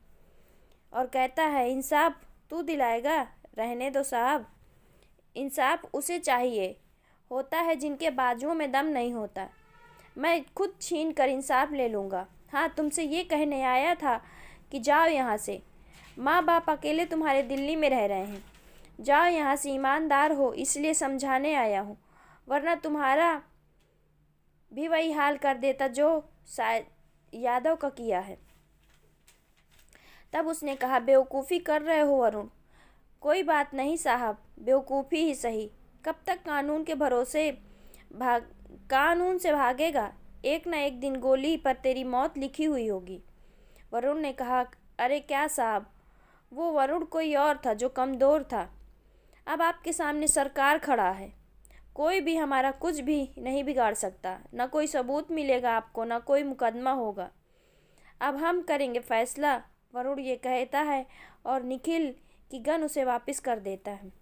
और कहता है, इंसाफ तू दिलाएगा? रहने दो साहब, इंसाफ उसे चाहिए होता है जिनके बाजुओं में दम नहीं होता। मैं खुद छीन कर इंसाफ ले लूँगा। हाँ, तुमसे ये कहने आया था कि जाओ यहाँ से। माँ बाप अकेले तुम्हारे दिल्ली में रह रहे हैं, जाओ यहाँ से। ईमानदार हो इसलिए समझाने आया हूँ, वरना तुम्हारा भी वही हाल कर देता जो शायद यादव का किया है। तब उसने कहा, बेवकूफ़ी कर रहे हो वरुण। कोई बात नहीं साहब, बेवकूफ़ी ही सही। कब तक कानून के भरोसे कानून से भागेगा? एक न एक दिन गोली पर तेरी मौत लिखी हुई होगी। वरुण ने कहा, अरे क्या साहब, वो वरुण कोई और था जो कमज़ोर था। अब आपके सामने सरकार खड़ा है, कोई भी हमारा कुछ भी नहीं बिगाड़ सकता। न कोई सबूत मिलेगा आपको, न कोई मुकदमा होगा। अब हम करेंगे फैसला, वरुण ये कहता है और निखिल की गन उसे वापस कर देता है।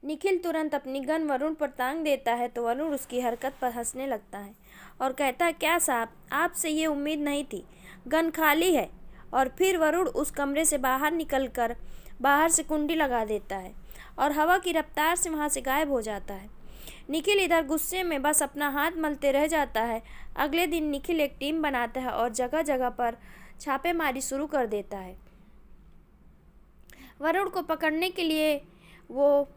निखिल तुरंत अपनी गन वरुण पर तांग देता है तो वरुण उसकी हरकत पर हंसने लगता है और कहता है, क्या साहब, आपसे ये उम्मीद नहीं थी, गन खाली है। और फिर वरुण उस कमरे से बाहर निकलकर बाहर से कुंडी लगा देता है और हवा की रफ्तार से वहाँ से गायब हो जाता है। निखिल इधर गुस्से में बस अपना हाथ मलते रह जाता है। अगले दिन निखिल एक टीम बनाता है और जगह जगह पर छापेमारी शुरू कर देता है वरुण को पकड़ने के लिए। वो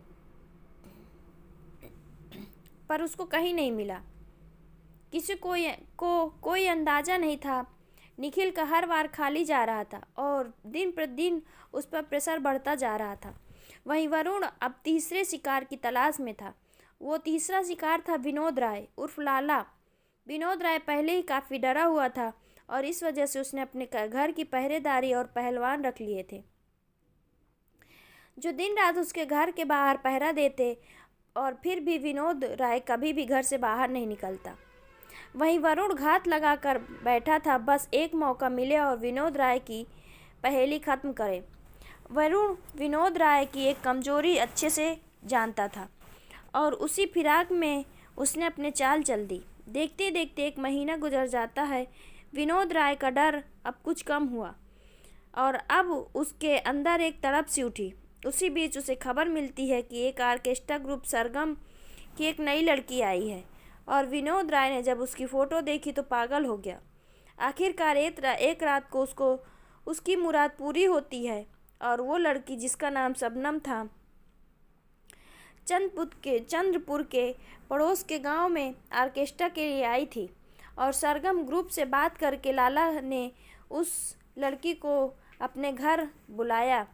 पर उसको कहीं नहीं मिला। किसी को कोई अंदाज़ा नहीं था। निखिल का हर वार खाली जा रहा था और दिन प्रतिदिन उस पर प्रेशर बढ़ता जा रहा था। वहीं वरुण अब तीसरे शिकार की तलाश में था। वो तीसरा शिकार था विनोद राय उर्फ लाला। विनोद राय पहले ही काफ़ी डरा हुआ था और इस वजह से उसने अपने घर की पहरेदारी और पहलवान रख लिए थे जो दिन रात उसके घर के बाहर पहरा देते, और फिर भी विनोद राय कभी भी घर से बाहर नहीं निकलता। वहीं वरुण घात लगाकर बैठा था, बस एक मौका मिले और विनोद राय की पहेली खत्म करे। वरुण विनोद राय की एक कमजोरी अच्छे से जानता था और उसी फिराक में उसने अपने चाल चल दी। देखते देखते 1 महीना गुजर जाता है। विनोद राय का डर अब कुछ कम हुआ और अब उसके अंदर एक तड़प सी उठी। उसी बीच उसे खबर मिलती है कि एक ऑर्केस्ट्रा ग्रुप सरगम की एक नई लड़की आई है और विनोद राय ने जब उसकी फ़ोटो देखी तो पागल हो गया। आखिरकार एक रात को उसकी मुराद पूरी होती है और वो लड़की, जिसका नाम शबनम था, चंद्रपुर के पड़ोस के गांव में ऑर्केस्ट्रा के लिए आई थी और सरगम ग्रुप से बात करके लाला ने उस लड़की को अपने घर बुलाया।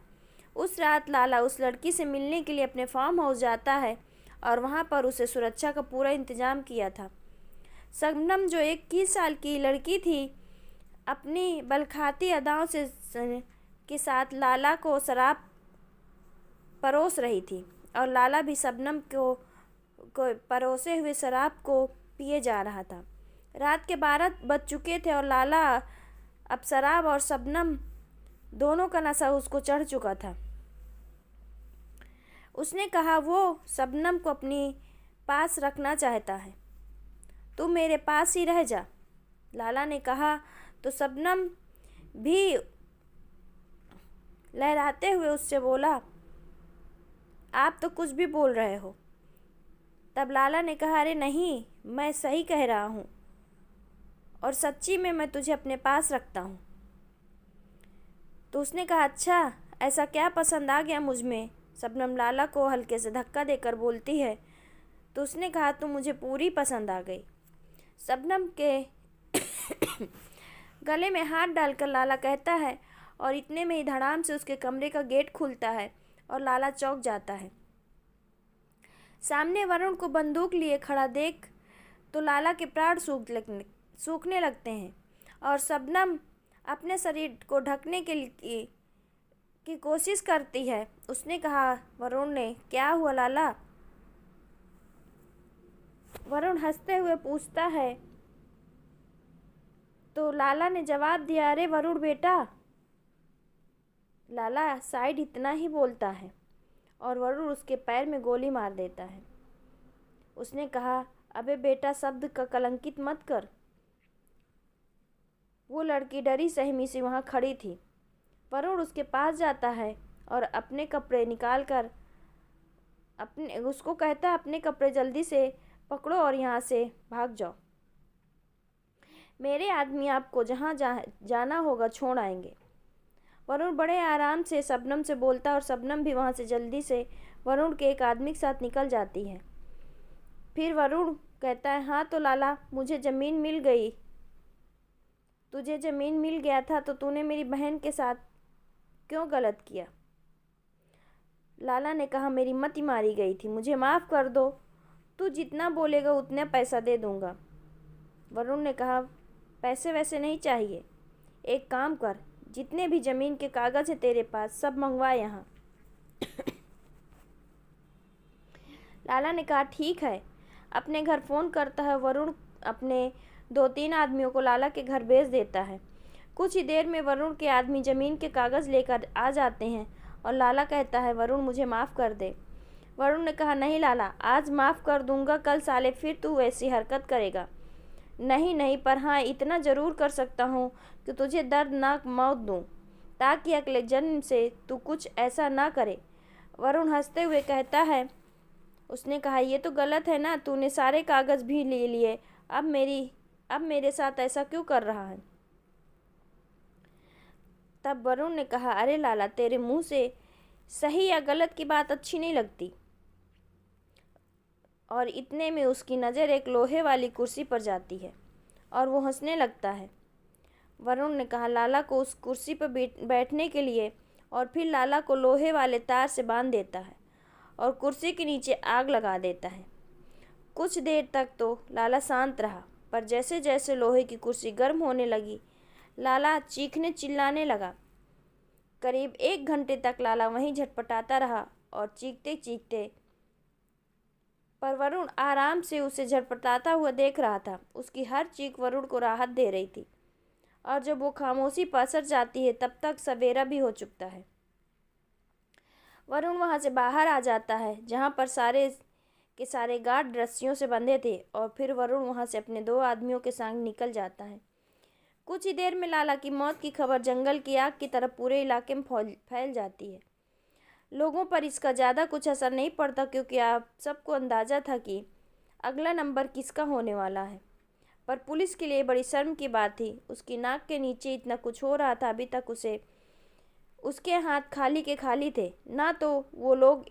उस रात लाला उस लड़की से मिलने के लिए अपने फार्म हाउस जाता है और वहाँ पर उसे सुरक्षा का पूरा इंतजाम किया था। शबनम, जो 21 साल की लड़की थी, अपनी बलखाती अदाओं के साथ लाला को शराब परोस रही थी और लाला भी शबनम को परोसे हुए शराब को पिए जा रहा था। रात के 12 बज चुके थे और लाला अब शराब और शबनम दोनों का नशा उसको चढ़ चुका था। उसने कहा वो शबनम को अपनी पास रखना चाहता है। तू मेरे पास ही रह जा, लाला ने कहा। तो शबनम भी लहराते हुए उससे बोला, आप तो कुछ भी बोल रहे हो। तब लाला ने कहा, अरे नहीं, मैं सही कह रहा हूँ और सच्ची में मैं तुझे अपने पास रखता हूँ। तो उसने कहा, अच्छा, ऐसा क्या पसंद आ गया मुझ में? शबनम लाला को हल्के से धक्का देकर बोलती है। तो उसने कहा, तुम मुझे पूरी पसंद आ गई। शबनम के गले में हाथ डालकर लाला कहता है और इतने में ही धड़ाम से उसके कमरे का गेट खुलता है और लाला चौंक जाता है। सामने वरुण को बंदूक लिए खड़ा देख तो लाला के प्राण सूखने लगते हैं और शबनम अपने शरीर को ढकने के लिए की कोशिश करती है। उसने कहा, वरुण ने, क्या हुआ लाला? वरुण हंसते हुए पूछता है। तो लाला ने जवाब दिया, अरे वरुण बेटा। लाला शायद इतना ही बोलता है और वरुण उसके पैर में गोली मार देता है। उसने कहा, अबे बेटा, शब्द का कलंकित मत कर। वो लड़की डरी सहमी सी वहाँ खड़ी थी। वरुण उसके पास जाता है और अपने कपड़े निकाल कर उसको कहता है, अपने कपड़े जल्दी से पकड़ो और यहाँ से भाग जाओ। मेरे आदमी आपको जहाँ जाना होगा छोड़ आएंगे। वरुण बड़े आराम से शबनम से बोलता है और शबनम भी वहाँ से जल्दी से वरुण के एक आदमी के साथ निकल जाती है। फिर वरुण कहता है, हाँ तो लाला, मुझे ज़मीन मिल गई। तुझे ज़मीन मिल गया था तो तूने मेरी बहन के साथ क्यों गलत किया? लाला ने कहा, मेरी मति मारी गई थी, मुझे माफ़ कर दो। तू जितना बोलेगा उतना पैसा दे दूंगा। वरुण ने कहा, पैसे वैसे नहीं चाहिए, एक काम कर, जितने भी ज़मीन के कागज़ है तेरे पास सब मंगवा यहाँ। लाला ने कहा, ठीक है। अपने घर फ़ोन करता है। वरुण अपने 2-3 आदमियों को लाला के घर भेज देता है। कुछ ही देर में वरुण के आदमी ज़मीन के कागज़ लेकर आ जाते हैं और लाला कहता है, वरुण मुझे माफ़ कर दे। वरुण ने कहा, नहीं लाला, आज माफ़ कर दूंगा, कल साले फिर तू वैसी हरकत करेगा। नहीं नहीं, पर हाँ इतना ज़रूर कर सकता हूँ कि तुझे दर्दनाक मौत दूँ, ताकि अगले जन्म से तू कुछ ऐसा ना करे। वरुण हंसते हुए कहता है। उसने कहा, ये तो गलत है ना, तूने सारे कागज़ भी ले लिए, अब मेरे साथ ऐसा क्यों कर रहा है? तब वरुण ने कहा, अरे लाला, तेरे मुंह से सही या गलत की बात अच्छी नहीं लगती। और इतने में उसकी नज़र एक लोहे वाली कुर्सी पर जाती है और वो हंसने लगता है। वरुण ने कहा, लाला को उस कुर्सी पर बैठने के लिए और फिर लाला को लोहे वाले तार से बांध देता है और कुर्सी के नीचे आग लगा देता है। कुछ देर तक तो लाला शांत रहा, पर जैसे जैसे लोहे की कुर्सी गर्म होने लगी, लाला चीखने चिल्लाने लगा। करीब 1 घंटे तक लाला वहीं झटपटाता रहा और चीखते चीखते, पर वरुण आराम से उसे झटपटाता हुआ देख रहा था। उसकी हर चीख वरुण को राहत दे रही थी और जब वो खामोशी पसर जाती है तब तक सवेरा भी हो चुकता है। वरुण वहाँ से बाहर आ जाता है जहाँ पर सारे के सारे गार्ड रस्सियों से बंधे थे और फिर वरुण वहाँ से अपने 2 आदमियों के संग निकल जाता है। कुछ ही देर में लाला की मौत की खबर जंगल की आग की तरह पूरे इलाके में फैल जाती है। लोगों पर इसका ज़्यादा कुछ असर नहीं पड़ता क्योंकि आप सबको अंदाज़ा था कि अगला नंबर किसका होने वाला है। पर पुलिस के लिए बड़ी शर्म की बात थी, उसकी नाक के नीचे इतना कुछ हो रहा था। अभी तक उसके हाथ खाली के खाली थे। ना तो वो लोग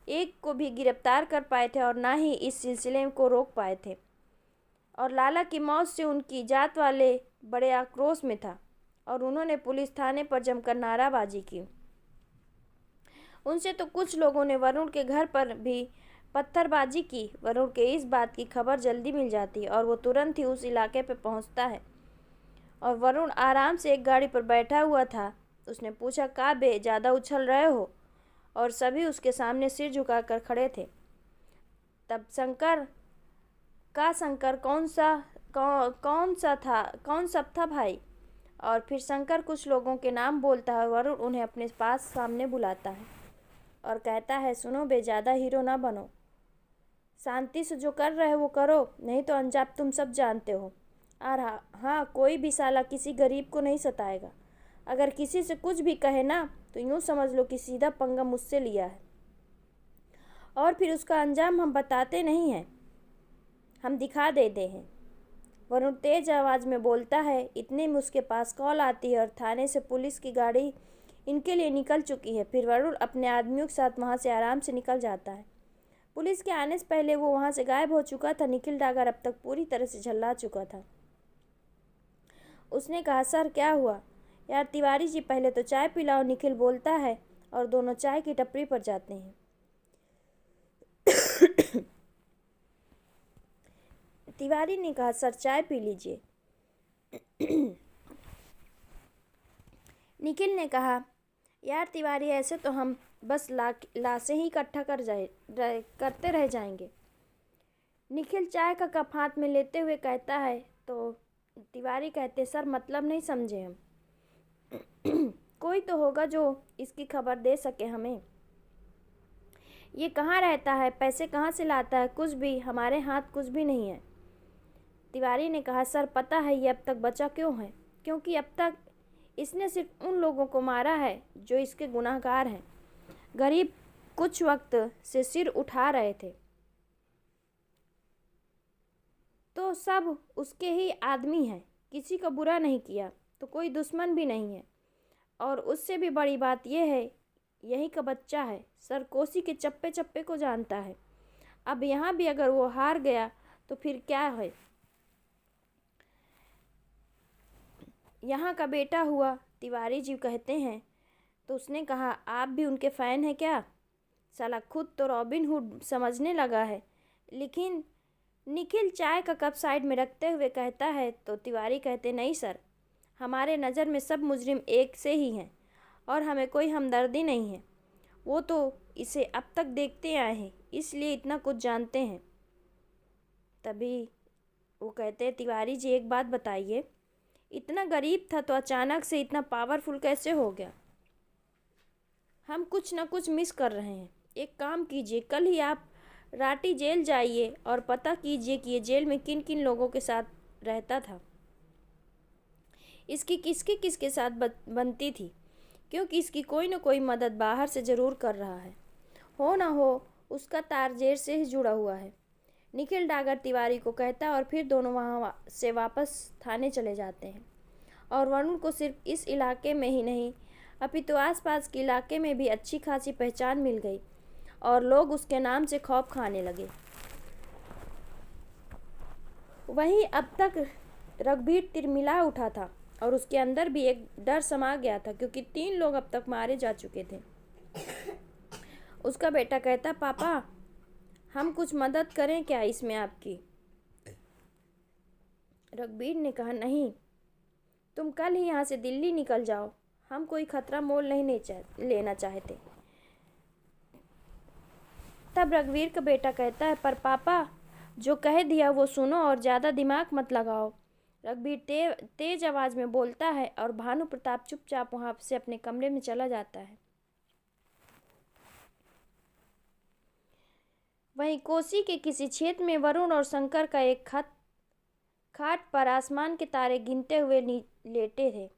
एक को भी गिरफ्तार कर पाए थे और ना ही इस सिलसिले को रोक पाए थे। और लाला की मौत से उनकी जात वाले बड़े आक्रोश में था और उन्होंने पुलिस थाने पर जमकर नाराबाजी की। उनसे तो कुछ लोगों ने वरुण के घर पर भी पत्थरबाजी की। वरुण के इस बात की खबर जल्दी मिल जाती है और वो तुरंत ही उस इलाके पर पहुंचता है। और वरुण आराम से एक गाड़ी पर बैठा हुआ था। उसने पूछा, का बे, ज़्यादा उछल रहे हो? और सभी उसके सामने सिर झुकाकर खड़े थे। तब शंकर कौन सब था भाई? और फिर शंकर कुछ लोगों के नाम बोलता है। वरुण उन्हें अपने पास सामने बुलाता है और कहता है, सुनो बे, ज़्यादा हीरो ना बनो, शांति से जो कर रहे हो वो करो, नहीं तो अंजाम तुम सब जानते हो। और हाँ, कोई भी साला किसी गरीब को नहीं सताएगा। अगर किसी से कुछ भी कहे ना तो यूँ समझ लो कि सीधा पंगा मुझसे लिया है। और फिर उसका अंजाम हम बताते नहीं हैं, हम दिखा देते हैं। वरुण तेज आवाज़ में बोलता है। इतने में उसके पास कॉल आती है और थाने से पुलिस की गाड़ी इनके लिए निकल चुकी है। फिर वरुण अपने आदमियों के साथ वहाँ से आराम से निकल जाता है। पुलिस के आने से पहले वो वहाँ से गायब हो चुका था। निखिल डागर अब तक पूरी तरह से झल्ला चुका था। उसने कहा, सर क्या हुआ? यार तिवारी जी, पहले तो चाय पिलाओ, निखिल बोलता है और दोनों चाय की टपरी पर जाते हैं। तिवारी ने कहा, सर चाय पी लीजिए। निखिल ने कहा, यार तिवारी, ऐसे तो हम बस लाशें ही इकट्ठा करते रह जाएंगे। निखिल चाय का कप हाथ में लेते हुए कहता है, तो तिवारी कहते, सर मतलब नहीं समझे हम। कोई तो होगा जो इसकी खबर दे सके हमें। ये कहाँ रहता है, पैसे कहाँ से लाता है, कुछ भी हमारे हाथ कुछ भी नहीं है। तिवारी ने कहा, सर पता है ये अब तक बचा क्यों है? क्योंकि अब तक इसने सिर्फ उन लोगों को मारा है जो इसके गुनहगार हैं। गरीब कुछ वक्त से सिर उठा रहे थे तो सब उसके ही आदमी हैं, किसी का बुरा नहीं किया तो कोई दुश्मन भी नहीं है। और उससे भी बड़ी बात यह है, यही का बच्चा है, सर कोसी के चप्पे चप्पे को जानता है। अब यहाँ भी अगर वो हार गया तो फिर क्या है, यहाँ का बेटा हुआ। तिवारी जी कहते हैं। तो उसने कहा, आप भी उनके फ़ैन हैं क्या? साला खुद तो रॉबिन हुड समझने लगा है। लेकिन निखिल चाय का कप साइड में रखते हुए कहता है। तो तिवारी कहते, नहीं सर, हमारे नज़र में सब मुजरिम एक से ही हैं और हमें कोई हमदर्दी नहीं है। वो तो इसे अब तक देखते आए हैं, इसलिए इतना कुछ जानते हैं। तभी वो कहते हैं, तिवारी जी एक बात बताइए, इतना गरीब था तो अचानक से इतना पावरफुल कैसे हो गया? हम कुछ ना कुछ मिस कर रहे हैं। एक काम कीजिए, कल ही आप राटी जेल जाइए और पता कीजिए कि ये जेल में किन किन लोगों के साथ रहता था, इसकी किसके साथ बनती थी, क्योंकि इसकी कोई ना कोई मदद बाहर से ज़रूर कर रहा है। हो ना हो उसका तार जेल से ही जुड़ा हुआ है। निखिल डागर तिवारी को कहता है और फिर दोनों वहाँ से वापस थाने चले जाते हैं। और वरुण को सिर्फ इस इलाके में ही नहीं अपितु आसपास के इलाके में भी अच्छी खासी पहचान मिल गई और लोग उसके नाम से खौफ खाने लगे। वहीं अब तक रघुवीर तिरमिला उठा था और उसके अंदर भी एक डर समा गया था, क्योंकि 3 लोग अब तक मारे जा चुके थे। उसका बेटा कहता, पापा हम कुछ मदद करें क्या इसमें आपकी? रघुवीर ने कहा, नहीं, तुम कल ही यहाँ से दिल्ली निकल जाओ, हम कोई खतरा मोल नहीं लेना चाहते। तब रघुवीर का बेटा कहता है, पर पापा जो कह दिया वो सुनो और ज़्यादा दिमाग मत लगाओ। रघुवीर तेज आवाज़ में बोलता है और भानु प्रताप चुपचाप वहाँ से अपने कमरे में चला जाता है। वहीं कोसी के किसी क्षेत्र में वरुण और शंकर का एक खाट पर आसमान के तारे गिनते हुए लेटे थे।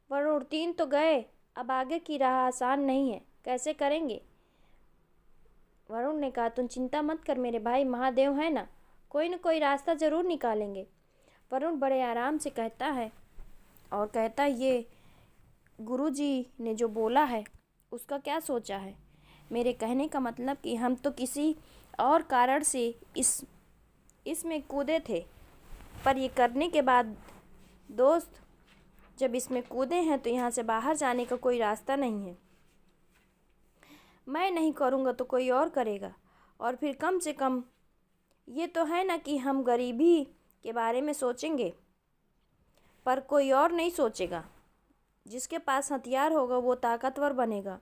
वरुण, 3 तो गए, अब आगे की राह आसान नहीं है, कैसे करेंगे? वरुण ने कहा, तुम चिंता मत कर मेरे भाई, महादेव है ना, कोई न कोई रास्ता ज़रूर निकालेंगे। वरुण बड़े आराम से कहता है और कहता, ये गुरुजी ने जो बोला है उसका क्या सोचा है? मेरे कहने का मतलब कि हम तो किसी और कारण से इसमें कूदे थे, पर ये करने के बाद दोस्त जब इसमें कूदे हैं तो यहाँ से बाहर जाने का कोई रास्ता नहीं है। मैं नहीं करूँगा तो कोई और करेगा, और फिर कम से कम ये तो है ना कि हम गरीबी के बारे में सोचेंगे, पर कोई और नहीं सोचेगा। जिसके पास हथियार होगा वो ताकतवर बनेगा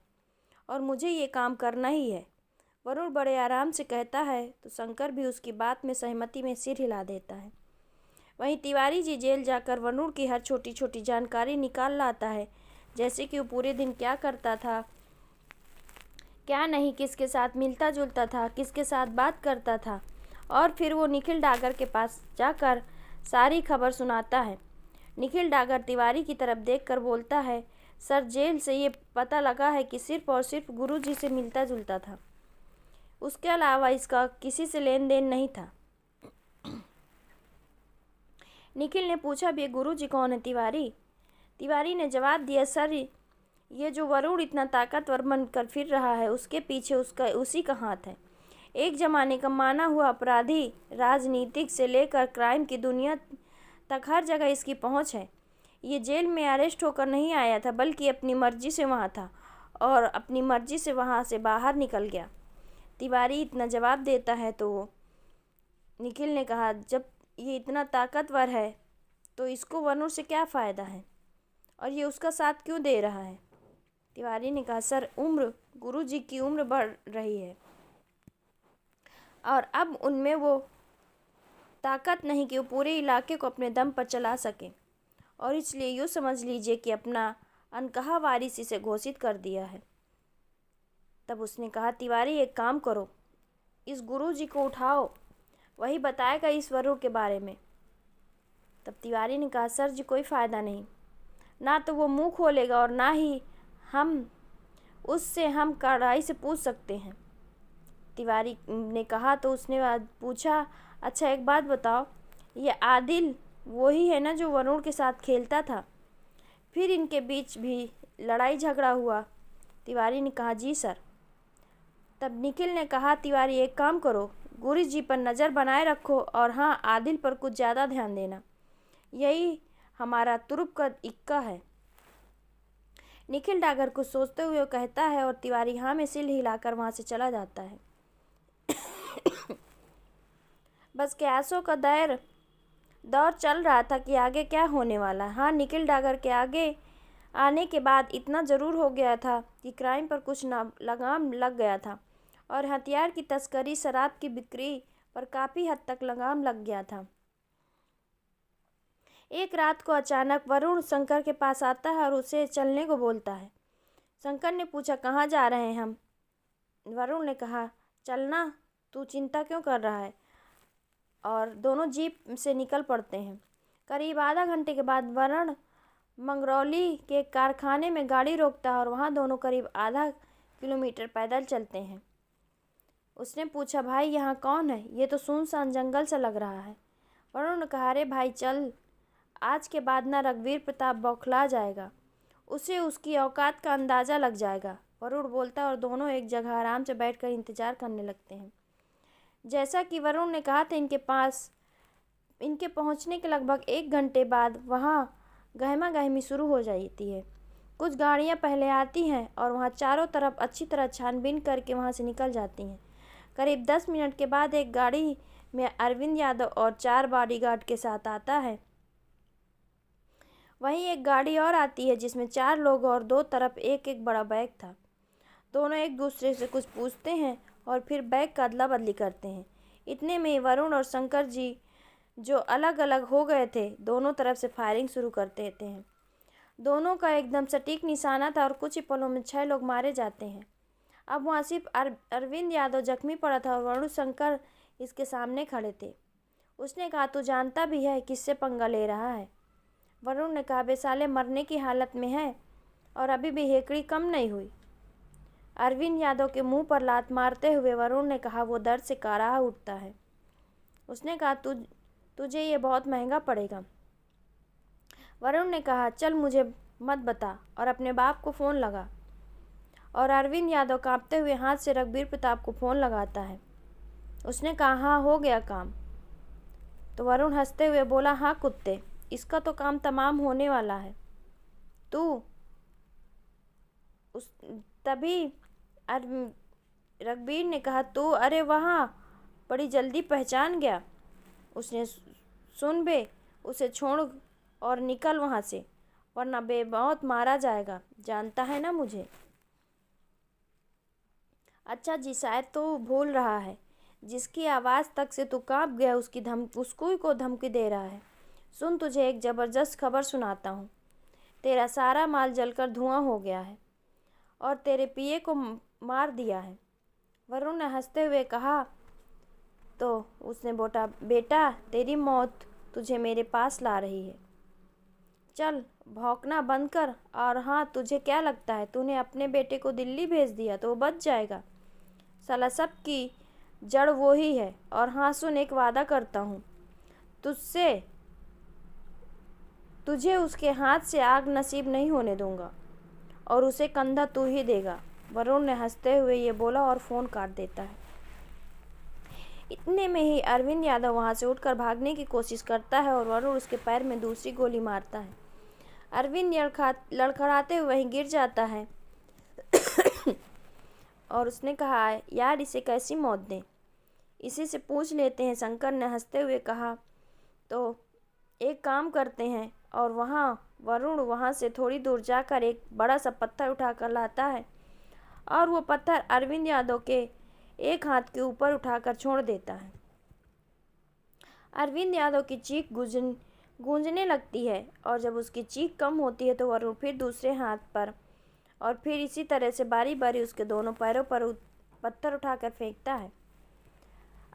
और मुझे ये काम करना ही है। वरुण बड़े आराम से कहता है। तो शंकर भी उसकी बात में सहमति में सिर हिला देता है। वहीं तिवारी जी जेल जाकर वरुण की हर छोटी छोटी जानकारी निकाल लाता है, जैसे कि वो पूरे दिन क्या करता था, क्या नहीं, किसके साथ मिलता जुलता था, किसके साथ बात करता था। और फिर वो निखिल डागर के पास जाकर सारी खबर सुनाता है। निखिल डागर तिवारी की तरफ देखकर बोलता है, सर जेल से ये पता लगा है कि सिर्फ और सिर्फ गुरुजी से मिलता जुलता था, उसके अलावा इसका किसी से लेन देन नहीं था। निखिल ने पूछा, भी गुरुजी कौन है तिवारी? तिवारी ने जवाब दिया, सर ये जो वरुण इतना ताकतवर बनकर फिर रहा है उसके पीछे उसी का हाथ है। एक ज़माने का माना हुआ अपराधी, राजनीतिक से लेकर क्राइम की दुनिया तक हर जगह इसकी पहुंच है। ये जेल में अरेस्ट होकर नहीं आया था, बल्कि अपनी मर्जी से वहां था और अपनी मर्जी से वहां से बाहर निकल गया। तिवारी इतना जवाब देता है तो निखिल ने कहा, जब ये इतना ताकतवर है तो इसको वरुण से क्या फ़ायदा है और ये उसका साथ क्यों दे रहा है। तिवारी ने कहा, सर, गुरुजी की उम्र बढ़ रही है और अब उनमें वो ताकत नहीं कि वो पूरे इलाके को अपने दम पर चला सके, और इसलिए यूँ समझ लीजिए कि अपना अनकहा वारिस इसे घोषित कर दिया है। तब उसने कहा, तिवारी, एक काम करो, इस गुरुजी को उठाओ, वही बताएगा इस वरुण के बारे में। तब तिवारी ने कहा, सर जी, कोई फ़ायदा नहीं, ना तो वो मुंह खोलेगा और ना ही हम कड़ाई से पूछ सकते हैं। तिवारी ने कहा तो उसने पूछा, अच्छा एक बात बताओ, ये आदिल वही है ना जो वरुण के साथ खेलता था? फिर इनके बीच भी लड़ाई झगड़ा हुआ? तिवारी ने कहा, जी सर। तब निखिल ने कहा, तिवारी, एक काम करो, गुरुजी पर नज़र बनाए रखो और हाँ, आदिल पर कुछ ज़्यादा ध्यान देना, यही हमारा तुरुप का इक्का है। निखिल डागर कुछ सोचते हुए कहता है और तिवारी हाँ में सिर हिलाकर वहाँ से चला जाता है। बस कयासों का दौर चल रहा था कि आगे क्या होने वाला। हाँ, निखिल डागर के आगे आने के बाद इतना ज़रूर हो गया था कि क्राइम पर कुछ लगाम लग गया था और हथियार की तस्करी, शराब की बिक्री पर काफ़ी हद तक लगाम लग गया था। एक रात को अचानक वरुण शंकर के पास आता है और उसे चलने को बोलता है। शंकर ने पूछा, कहाँ जा रहे हैं हम? वरुण ने कहा, चलना, तू चिंता क्यों कर रहा है? और दोनों जीप से निकल पड़ते हैं। करीब आधा घंटे के बाद वरुण मंगरौली के कारखाने में गाड़ी रोकता है और वहाँ दोनों करीब आधा किलोमीटर पैदल चलते हैं। उसने पूछा, भाई, यहाँ कौन है? ये तो सुनसान जंगल सा लग रहा है। वरुण ने कहा, अरे भाई, चल, आज के बाद ना रघुवीर प्रताप बौखला जाएगा, उसे उसकी औकात का अंदाज़ा लग जाएगा। वरुण बोलता है और दोनों एक जगह आराम से बैठकर इंतज़ार करने लगते हैं। जैसा कि वरुण ने कहा था, इनके पहुंचने के लगभग 1 घंटे बाद वहां गहमा गहमी शुरू हो जाती है। कुछ गाड़ियां पहले आती हैं और वहां चारों तरफ अच्छी तरह छानबीन करके वहां से निकल जाती हैं। करीब 10 मिनट के बाद एक गाड़ी में अरविंद यादव और 4 बॉडीगार्ड के साथ आता है। वहीं एक गाड़ी और आती है जिसमें 4 लोग और 2 तरफ एक एक बड़ा बैग था। दोनों एक दूसरे से कुछ पूछते हैं और फिर बैग का अदला बदली करते हैं। इतने में वरुण और शंकर जी, जो अलग अलग हो गए थे, दोनों तरफ से फायरिंग शुरू कर देते हैं। दोनों का एकदम सटीक निशाना था और कुछ ही पलों में 6 लोग मारे जाते हैं। अब वहाँ सिर्फ अरविंद यादव जख्मी पड़ा था और वरुण शंकर इसके सामने खड़े थे। उसने कहा, तू जानता भी है किससे पंगा ले रहा है? वरुण ने कहा, बे साले, मरने की हालत में है और अभी भी हेकड़ी कम नहीं हुई। अरविंद यादव के मुंह पर लात मारते हुए वरुण ने कहा, वो दर्द से कराह उठता है। उसने कहा, तुझे ये बहुत महंगा पड़ेगा। वरुण ने कहा, चल, मुझे मत बता और अपने बाप को फ़ोन लगा। और अरविंद यादव कांपते हुए हाथ से रघुवीर प्रताप को फ़ोन लगाता है। उसने कहा, हाँ, हो गया काम। तो वरुण हंसते हुए बोला, हाँ कुत्ते, इसका तो काम तमाम होने वाला है। तभी रघुवीर ने कहा, तू, अरे वहाँ, बड़ी जल्दी पहचान गया। उसने, सुन बे, उसे छोड़ और निकल वहाँ से, वरना बेमौत मारा जाएगा, जानता है ना मुझे? अच्छा जी, शायद तो भूल रहा है, जिसकी आवाज़ तक से तू कांप गया उसको को धमकी दे रहा है। सुन, तुझे एक ज़बरदस्त खबर सुनाता हूँ। तेरा सारा माल जलकर धुआं हो गया है और तेरे पिए को मार दिया है। वरुण ने हंसते हुए कहा, तो उसने बोला, बेटा, तेरी मौत तुझे मेरे पास ला रही है। चल, भौंकना बंद कर। और हाँ, तुझे क्या लगता है तूने अपने बेटे को दिल्ली भेज दिया तो वो बच जाएगा? साला सब की जड़ वो ही है। और हाँ सुन, एक वादा करता हूँ तुझे उसके हाथ से आग नसीब नहीं होने दूंगा और उसे कंधा तू ही देगा। वरुण ने हंसते हुए ये बोला और फ़ोन काट देता है। इतने में ही अरविंद यादव वहाँ से उठकर भागने की कोशिश करता है और वरुण उसके पैर में दूसरी गोली मारता है। अरविंद लड़खड़ाते हुए वहीं गिर जाता है और उसने कहा, यार, इसे कैसी मौत दें? इसी से पूछ लेते हैं। शंकर ने हंसते हुए कहा, तो एक काम करते हैं, और वरुण वहाँ से थोड़ी दूर जाकर एक बड़ा सा पत्थर उठाकर लाता है और वो पत्थर अरविंद यादव के एक हाथ के ऊपर उठाकर छोड़ देता है। अरविंद यादव की चीख गूंजने लगती है, और जब उसकी चीख कम होती है तो वरुण फिर दूसरे हाथ पर और फिर इसी तरह से बारी बारी उसके दोनों पैरों पर पत्थर उठाकर फेंकता है।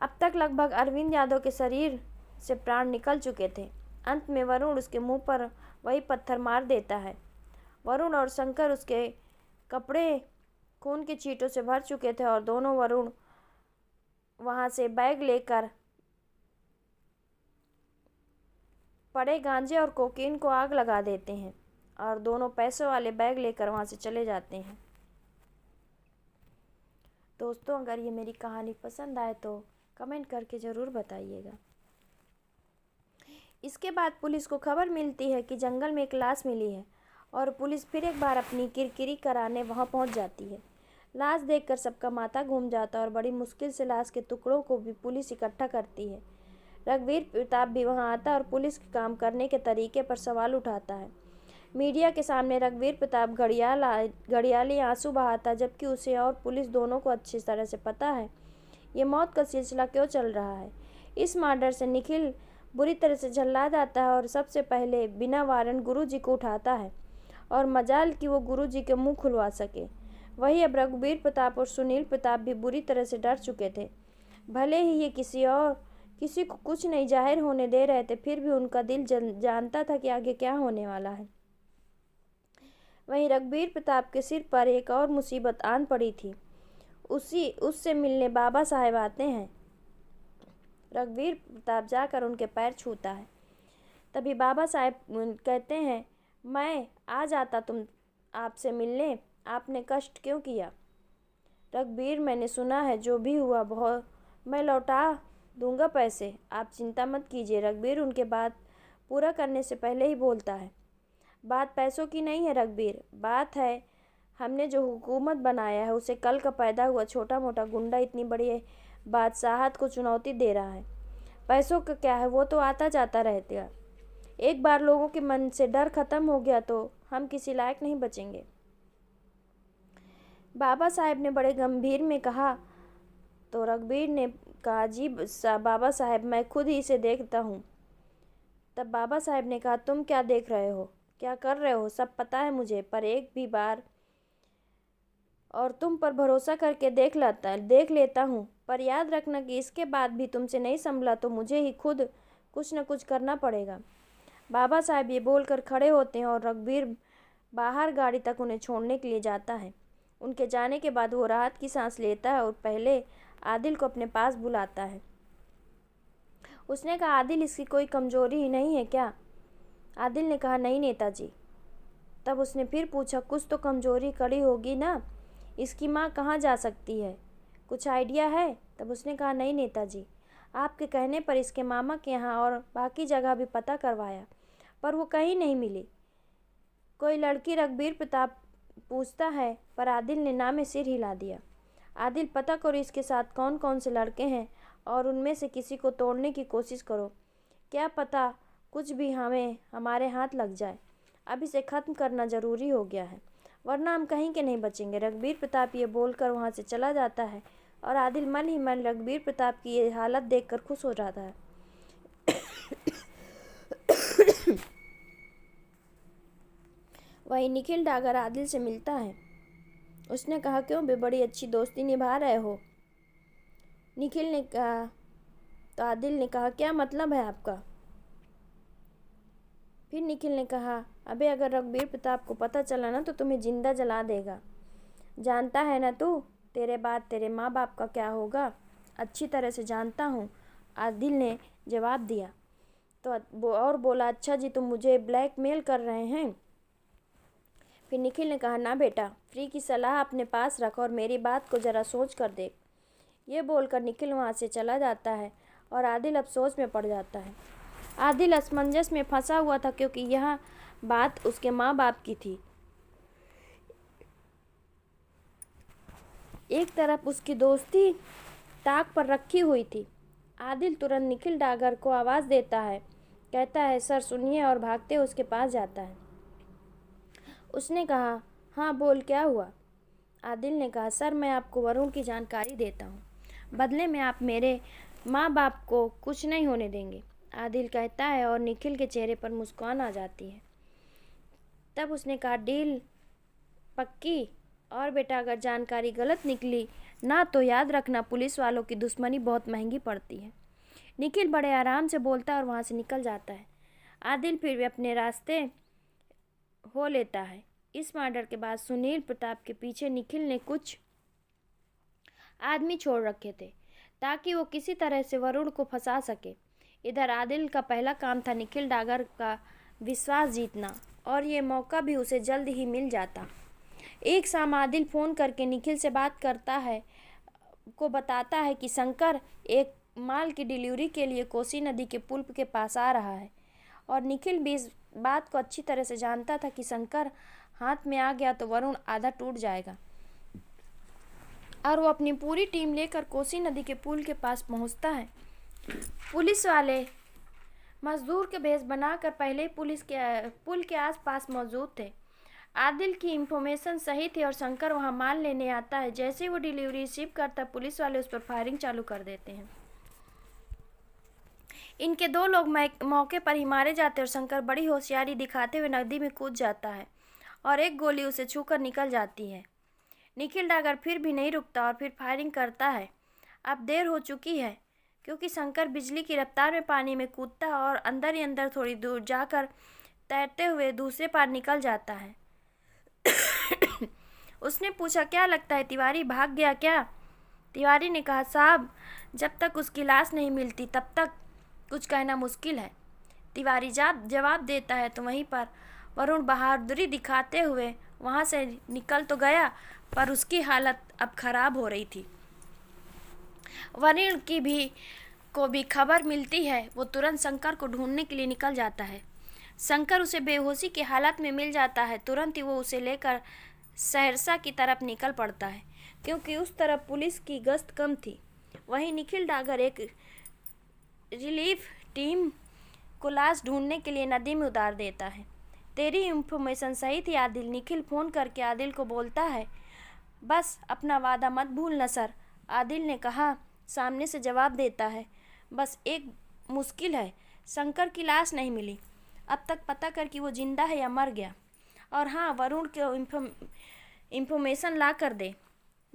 अब तक लगभग अरविंद यादव के शरीर से प्राण निकल चुके थे। अंत में वरुण उसके मुंह पर वही पत्थर मार देता है। वरुण और शंकर उसके कपड़े खून के छींटों से भर चुके थे, और दोनों वरुण वहां से बैग लेकर पड़े गांजे और कोकीन को आग लगा देते हैं, और दोनों पैसों वाले बैग लेकर वहां से चले जाते हैं। दोस्तों, अगर ये मेरी कहानी पसंद आए तो कमेंट करके ज़रूर बताइएगा। इसके बाद पुलिस को खबर मिलती है कि जंगल में एक लाश मिली है, और पुलिस फिर एक बार अपनी किरकिरी कराने वहां पहुंच जाती है। लाश देखकर सबका माथा घूम जाता है, और बड़ी मुश्किल से लाश के टुकड़ों को भी पुलिस इकट्ठा करती है। रघुवीर प्रताप भी वहां आता है और पुलिस के काम करने के तरीके पर सवाल उठाता है। मीडिया के सामने रघुवीर प्रताप घड़ियाली आंसू बहाता, जबकि उसे और पुलिस दोनों को अच्छी तरह से पता है ये मौत का सिलसिला क्यों चल रहा है। इस मर्डर से निखिल बुरी तरह से झल्ला जाता है, और सबसे पहले बिना वारंट गुरुजी को उठाता है, और मजाल कि वो गुरुजी के मुंह खुलवा सके। वही अब रघुवीर प्रताप और सुनील प्रताप भी बुरी तरह से डर चुके थे। भले ही ये किसी को कुछ नहीं जाहिर होने दे रहे थे, फिर भी उनका दिल जानता था कि आगे क्या होने वाला है। वहीं रघुवीर प्रताप के सिर पर एक और मुसीबत आन पड़ी थी। उससे मिलने बाबा साहेब आते हैं। रघुवीर प्रताप जाकर उनके पैर छूता है। तभी बाबा साहेब कहते हैं, मैं आ जाता तुम आपसे मिलने, आपने कष्ट क्यों किया। रघुवीर, मैंने सुना है जो भी हुआ बहुत मैं लौटा दूंगा पैसे, आप चिंता मत कीजिए। रघुवीर उनके बात पूरा करने से पहले ही बोलता है, बात पैसों की नहीं है रघुवीर, बात है हमने जो हुकूमत बनाया है उसे कल का पैदा हुआ छोटा मोटा गुंडा इतनी बड़ी बादशाहत को चुनौती दे रहा है। पैसों का क्या है, वो तो आता जाता रहेगा। एक बार लोगों के मन से डर खत्म हो गया तो हम किसी लायक नहीं बचेंगे। बाबा साहेब ने बड़े गंभीर में कहा। तो रघुवीर ने कहा, जी बाबा साहेब, मैं खुद ही इसे देखता हूँ। तब बाबा साहेब ने कहा, तुम क्या देख रहे हो, क्या कर रहे हो, सब पता है मुझे, पर एक भी बार और तुम पर भरोसा करके देख लेता हूँ, पर याद रखना कि इसके बाद भी तुमसे नहीं संभला तो मुझे ही खुद कुछ न कुछ करना पड़ेगा। बाबा साहब ये बोलकर खड़े होते हैं, और रघुवीर बाहर गाड़ी तक उन्हें छोड़ने के लिए जाता है। उनके जाने के बाद वो राहत की सांस लेता है और पहले आदिल को अपने पास बुलाता है। उसने कहा, आदिल, इसकी कोई कमजोरी ही नहीं है क्या। आदिल ने कहा, नहीं नेताजी। तब उसने फिर पूछा, कुछ तो कमजोरी कड़ी होगी ना, इसकी माँ कहाँ जा सकती है, कुछ आइडिया है। तब उसने कहा, नहीं नेताजी, आपके कहने पर इसके मामा के यहाँ और बाकी जगह भी पता करवाया, पर वो कहीं नहीं मिली। कोई लड़की रघुवीर प्रताप पूछता है, पर आदिल ने ना में सिर हिला दिया। आदिल, पता करो इसके साथ कौन कौन से लड़के हैं और उनमें से किसी को तोड़ने की कोशिश करो, क्या पता कुछ भी हमारे हाथ लग जाए। अब इसे ख़त्म करना ज़रूरी हो गया है, वरना हम कहीं के नहीं बचेंगे। रघुवीर प्रताप ये बोलकर वहाँ से चला जाता है, और आदिल मन ही मन रघुवीर प्रताप की ये हालत देखकर खुश हो जाता है। वहीं निखिल डागर आदिल से मिलता है। उसने कहा, क्यों बे, बड़ी अच्छी दोस्ती निभा रहे हो। निखिल ने कहा, तो आदिल ने कहा, क्या मतलब है आपका। फिर निखिल ने कहा, अबे अगर रघुवीर प्रताप को पता चला ना तो तुम्हें जिंदा जला देगा, जानता है ना तू, तेरे बाद तेरे माँ बाप का क्या होगा। अच्छी तरह से जानता हूँ, आदिल ने जवाब दिया। तो और बोला, अच्छा जी, तुम मुझे ब्लैकमेल कर रहे हैं। फिर निखिल ने कहा, ना बेटा, फ्री की सलाह अपने पास रख और मेरी बात को ज़रा सोच कर देख। ये बोलकर निखिल वहाँ से चला जाता है, और आदिल अब सोच में पड़ जाता है। आदिल असमंजस में फंसा हुआ था, क्योंकि यह बात उसके माँ बाप की थी। एक तरफ उसकी दोस्ती ताक पर रखी हुई थी। आदिल तुरंत निखिल डागर को आवाज़ देता है, कहता है सर सुनिए और भागते उसके पास जाता है। उसने कहा हाँ बोल क्या हुआ। आदिल ने कहा सर मैं आपको वरुण की जानकारी देता हूँ, बदले में आप मेरे माँ बाप को कुछ नहीं होने देंगे। आदिल कहता है और निखिल के चेहरे पर मुस्कान आ जाती है। तब उसने कहा डील पक्की, और बेटा अगर जानकारी गलत निकली ना तो याद रखना पुलिस वालों की दुश्मनी बहुत महंगी पड़ती है। निखिल बड़े आराम से बोलता है और वहाँ से निकल जाता है। आदिल फिर भी अपने रास्ते हो लेता है। इस मर्डर के बाद सुनील प्रताप के पीछे निखिल ने कुछ आदमी छोड़ रखे थे ताकि वो किसी तरह से वरुण को फंसा सके। इधर आदिल का पहला काम था निखिल डागर का विश्वास जीतना, और ये मौका भी उसे जल्द ही मिल जाता। एक शाम आदिल फ़ोन करके निखिल से बात करता है को बताता है कि शंकर एक माल की डिलीवरी के लिए कोसी नदी के पुल के पास आ रहा है, और निखिल भी इस बात को अच्छी तरह से जानता था कि शंकर हाथ में आ गया तो वरुण आधा टूट जाएगा, और वो अपनी पूरी टीम लेकर कोसी नदी के पुल के पास पहुंचता है। पुलिस वाले मजदूर के भेष बनाकर पहले ही पुल के आसपास मौजूद थे। आदिल की इंफॉर्मेशन सही थी और शंकर वहां माल लेने आता है। जैसे ही वो डिलीवरी रिसीव करता पुलिस वाले उस पर फायरिंग चालू कर देते हैं। इनके दो लोग मौके पर ही मारे जाते हैं और शंकर बड़ी होशियारी दिखाते हुए नदी में कूद जाता है और एक गोली उसे छूकर निकल जाती है। निखिल डागर फिर भी नहीं रुकता और फिर फायरिंग करता है। अब देर हो चुकी है क्योंकि शंकर बिजली की रफ्तार में पानी में कूदता है और अंदर ही अंदर थोड़ी दूर जाकर तैरते हुए दूसरे पार निकल जाता है। उसने पूछा क्या लगता है तिवारी भाग गया क्या? तिवारी ने कहा साहब जब तक उसकी लाश नहीं मिलती तब तक कुछ कहना मुश्किल है। तिवारी जवाब देता है तो वहीं पर वरुण बहादुरी दिखाते हुए वहां से निकल तो गया पर उसकी हालत अब खराब हो रही थी। वरुण को भी खबर मिलती है। वो तुरंत शंकर को ढूंढने के लिए निकल जाता है। शंकर उसे बेहोशी की हालत में मिल जाता है। तुरंत ही वो उसे लेकर सहरसा की तरफ निकल पड़ता है क्योंकि उस तरफ पुलिस की गश्त कम थी। वहीं निखिल डागर एक रिलीफ टीम को लाश ढूंढने के लिए नदी में उतार देता है। तेरी इंफॉर्मेशन सही थी आदिल। निखिल फ़ोन करके आदिल को बोलता है बस अपना वादा मत भूलना सर। आदिल ने कहा सामने से जवाब देता है बस एक मुश्किल है, शंकर की लाश नहीं मिली। अब तक पता कर कि वो जिंदा है या मर गया, और हाँ वरुण को इंफॉर्मेशन ला कर दे।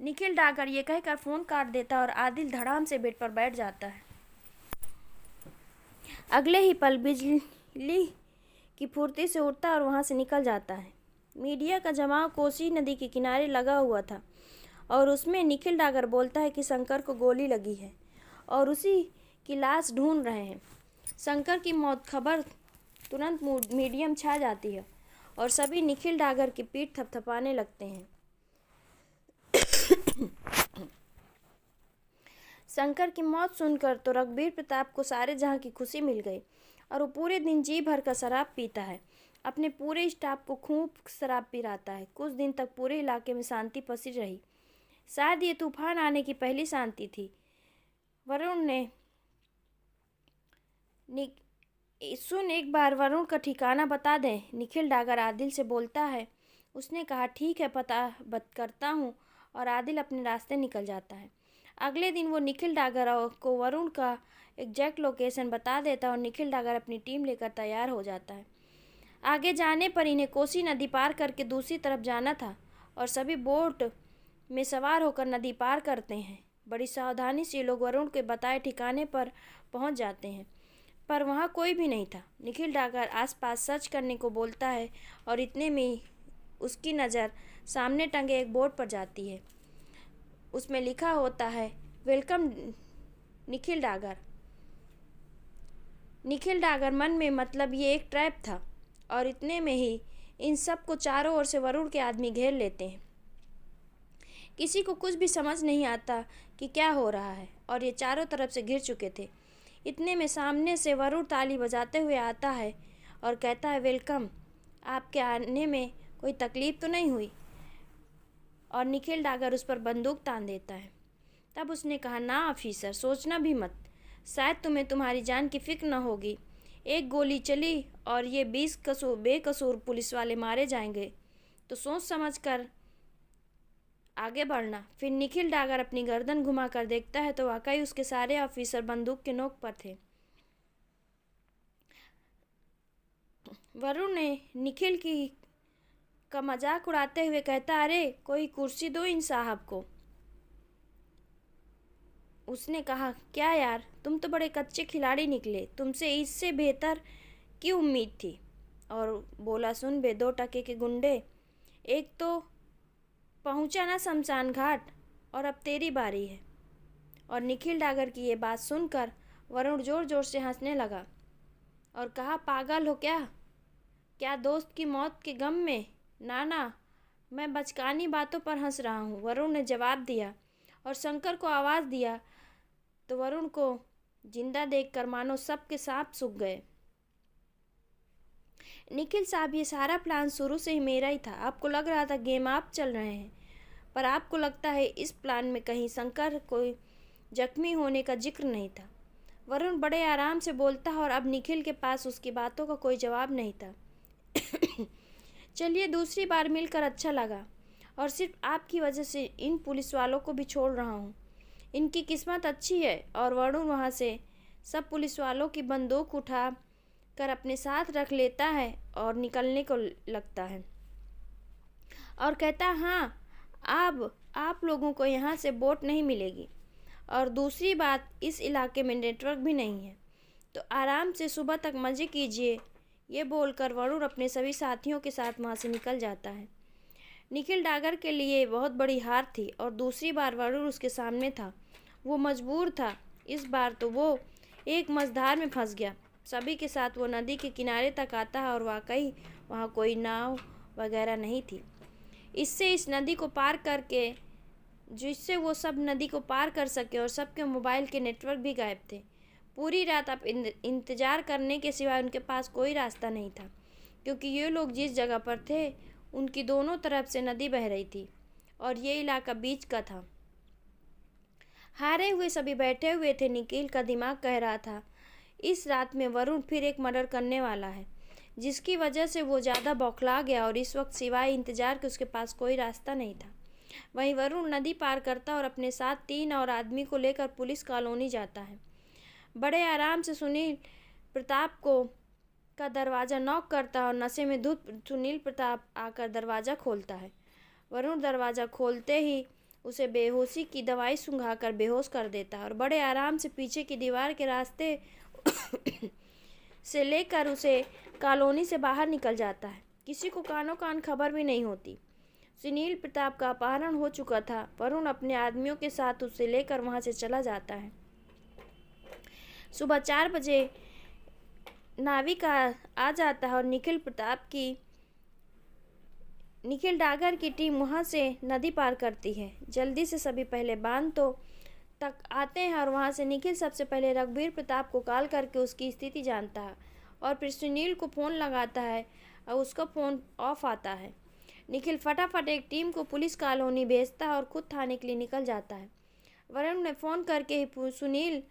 निखिल डागर ये कहकर फ़ोन काट देता और आदिल धड़ाम से बेड पर बैठ जाता है। अगले ही पल बिजली की फुर्ती से उठता और वहाँ से निकल जाता है। मीडिया का जमाव कोसी नदी के किनारे लगा हुआ था और उसमें निखिल डागर बोलता है कि शंकर को गोली लगी है और उसी की लाश ढूंढ रहे हैं। शंकर की मौत खबर तुरंत मीडियम छा जाती है और सभी निखिल डागर की पीठ थपथपाने लगते हैं। शंकर की मौत सुनकर तो रघुवीर प्रताप को सारे जहां की खुशी मिल गई और वो पूरे दिन जी भर का शराब पीता है। अपने पूरे स्टाफ को खूब शराब पिलाता है। कुछ दिन तक पूरे इलाके में शांति पसरी रही। शायद ये तूफान आने की पहली शांति थी। वरुण ने सुन एक बार वरुण का ठिकाना बता दें। निखिल डागर आदिल से बोलता है। उसने कहा ठीक है पता करता हूँ, और आदिल अपने रास्ते निकल जाता है। अगले दिन वो निखिल डागर को वरुण का एग्जैक्ट लोकेशन बता देता और निखिल डागर अपनी टीम लेकर तैयार हो जाता है। आगे जाने पर इन्हें कोसी नदी पार करके दूसरी तरफ जाना था और सभी बोट में सवार होकर नदी पार करते हैं। बड़ी सावधानी से लोग वरुण के बताए ठिकाने पर पहुंच जाते हैं पर वहां कोई भी नहीं था। निखिल डागर आसपास सर्च करने को बोलता है और इतने में उसकी नज़र सामने टंगे एक बोर्ड पर जाती है। उसमें लिखा होता है वेलकम निखिल डागर। निखिल डागर मन में मतलब ये एक ट्रैप था, और इतने में ही इन सब को चारों ओर से वरुण के आदमी घेर लेते हैं। किसी को कुछ भी समझ नहीं आता कि क्या हो रहा है और ये चारों तरफ से घिर चुके थे। इतने में सामने से वरुण ताली बजाते हुए आता है और कहता है वेलकम, आपके आने में कोई तकलीफ़ तो नहीं हुई? और निखिल डागर उस पर बंदूक तान देता है। तब उसने कहा ना ऑफिसर, सोचना भी मत, शायद तुम्हें तुम्हारी जान की फिक्र न होगी। एक गोली चली और ये 20 बेकसूर पुलिस वाले मारे जाएंगे, तो सोच समझ कर आगे बढ़ना। फिर निखिल डागर अपनी गर्दन घुमाकर देखता है तो वाकई उसके सारे ऑफिसर बंदूक के नोक पर थे। वरुण ने निखिल का मजाक उड़ाते हुए कहता, अरे कोई कुर्सी दो इन साहब को। उसने कहा, क्या यार, तुम तो बड़े कच्चे खिलाड़ी निकले, तुमसे इससे बेहतर की उम्मीद थी। और बोला, सुन बे 2 टके के गुंडे, एक तो पहुंचा ना शमशान घाट और अब तेरी बारी है। और निखिल डागर की ये बात सुनकर वरुण जोर जोर से हंसने लगा और कहा, पागल हो क्या दोस्त की मौत के गम में? ना, मैं बचकानी बातों पर हंस रहा हूँ, वरुण ने जवाब दिया। और शंकर को आवाज़ दिया तो वरुण को जिंदा देखकर मानो सब के सांप सूख गए। निखिल साहब, ये सारा प्लान शुरू से ही मेरा ही था। आपको लग रहा था गेम आप चल रहे हैं, पर आपको लगता है इस प्लान में कहीं शंकर कोई जख्मी होने का जिक्र नहीं था। वरुण बड़े आराम से बोलता है और अब निखिल के पास उसकी बातों का कोई जवाब नहीं था। चलिए, दूसरी बार मिलकर अच्छा लगा और सिर्फ आपकी वजह से इन पुलिस वालों को भी छोड़ रहा हूँ। इनकी किस्मत अच्छी है। और वरुण वहाँ से सब पुलिस वालों की बंदूक उठा कर अपने साथ रख लेता है और निकलने को लगता है और कहता, हाँ, अब आप लोगों को यहाँ से बोट नहीं मिलेगी और दूसरी बात, इस इलाके में नेटवर्क भी नहीं है, तो आराम से सुबह तक मज़े कीजिए। ये बोलकर वरुण अपने सभी साथियों के साथ वहाँ से निकल जाता है। निखिल डागर के लिए बहुत बड़ी हार थी और दूसरी बार वरुण उसके सामने था। वो मजबूर था। इस बार तो वो एक मझधार में फंस गया। सभी के साथ वो नदी के किनारे तक आता है और वाकई वहाँ कोई नाव वगैरह नहीं थी। जिससे वो सब नदी को पार कर सके और सबके मोबाइल के नेटवर्क भी गायब थे। पूरी रात अब इंतज़ार करने के सिवाय उनके पास कोई रास्ता नहीं था, क्योंकि ये लोग जिस जगह पर थे उनकी दोनों तरफ से नदी बह रही थी और ये इलाका बीच का था। हारे हुए सभी बैठे हुए थे। निखिल का दिमाग कह रहा था, इस रात में वरुण फिर एक मर्डर करने वाला है, जिसकी वजह से वो ज़्यादा बौखला गया और इस वक्त सिवाय इंतज़ार के उसके पास कोई रास्ता नहीं था। वहीं वरुण नदी पार करता और अपने साथ 3 और आदमी को लेकर पुलिस कॉलोनी जाता है। बड़े आराम से सुनील प्रताप का दरवाज़ा नॉक करता है और नशे में धुत सुनील प्रताप आकर दरवाज़ा खोलता है। वरुण दरवाज़ा खोलते ही उसे बेहोशी की दवाई सूंघाकर बेहोश कर देता है और बड़े आराम से पीछे की दीवार के रास्ते से लेकर उसे कॉलोनी से बाहर निकल जाता है। किसी को कानो कान खबर भी नहीं होती। सुनील प्रताप का अपहरण हो चुका था। वरुण अपने आदमियों के साथ उसे लेकर वहां से चला जाता है। सुबह 4 बजे नाविक आ जाता है और निखिल डागर की टीम वहां से नदी पार करती है। जल्दी से सभी पहले बांध तक आते हैं और वहां से निखिल सबसे पहले रघुवीर प्रताप को कॉल करके उसकी स्थिति जानता है और फिर सुनील को फ़ोन लगाता है और उसका फ़ोन ऑफ आता है। निखिल फटाफट एक टीम को पुलिस कॉलोनी भेजता है और खुद थाने के लिए निकल जाता है। वरुण ने फ़ोन करके ही सुनील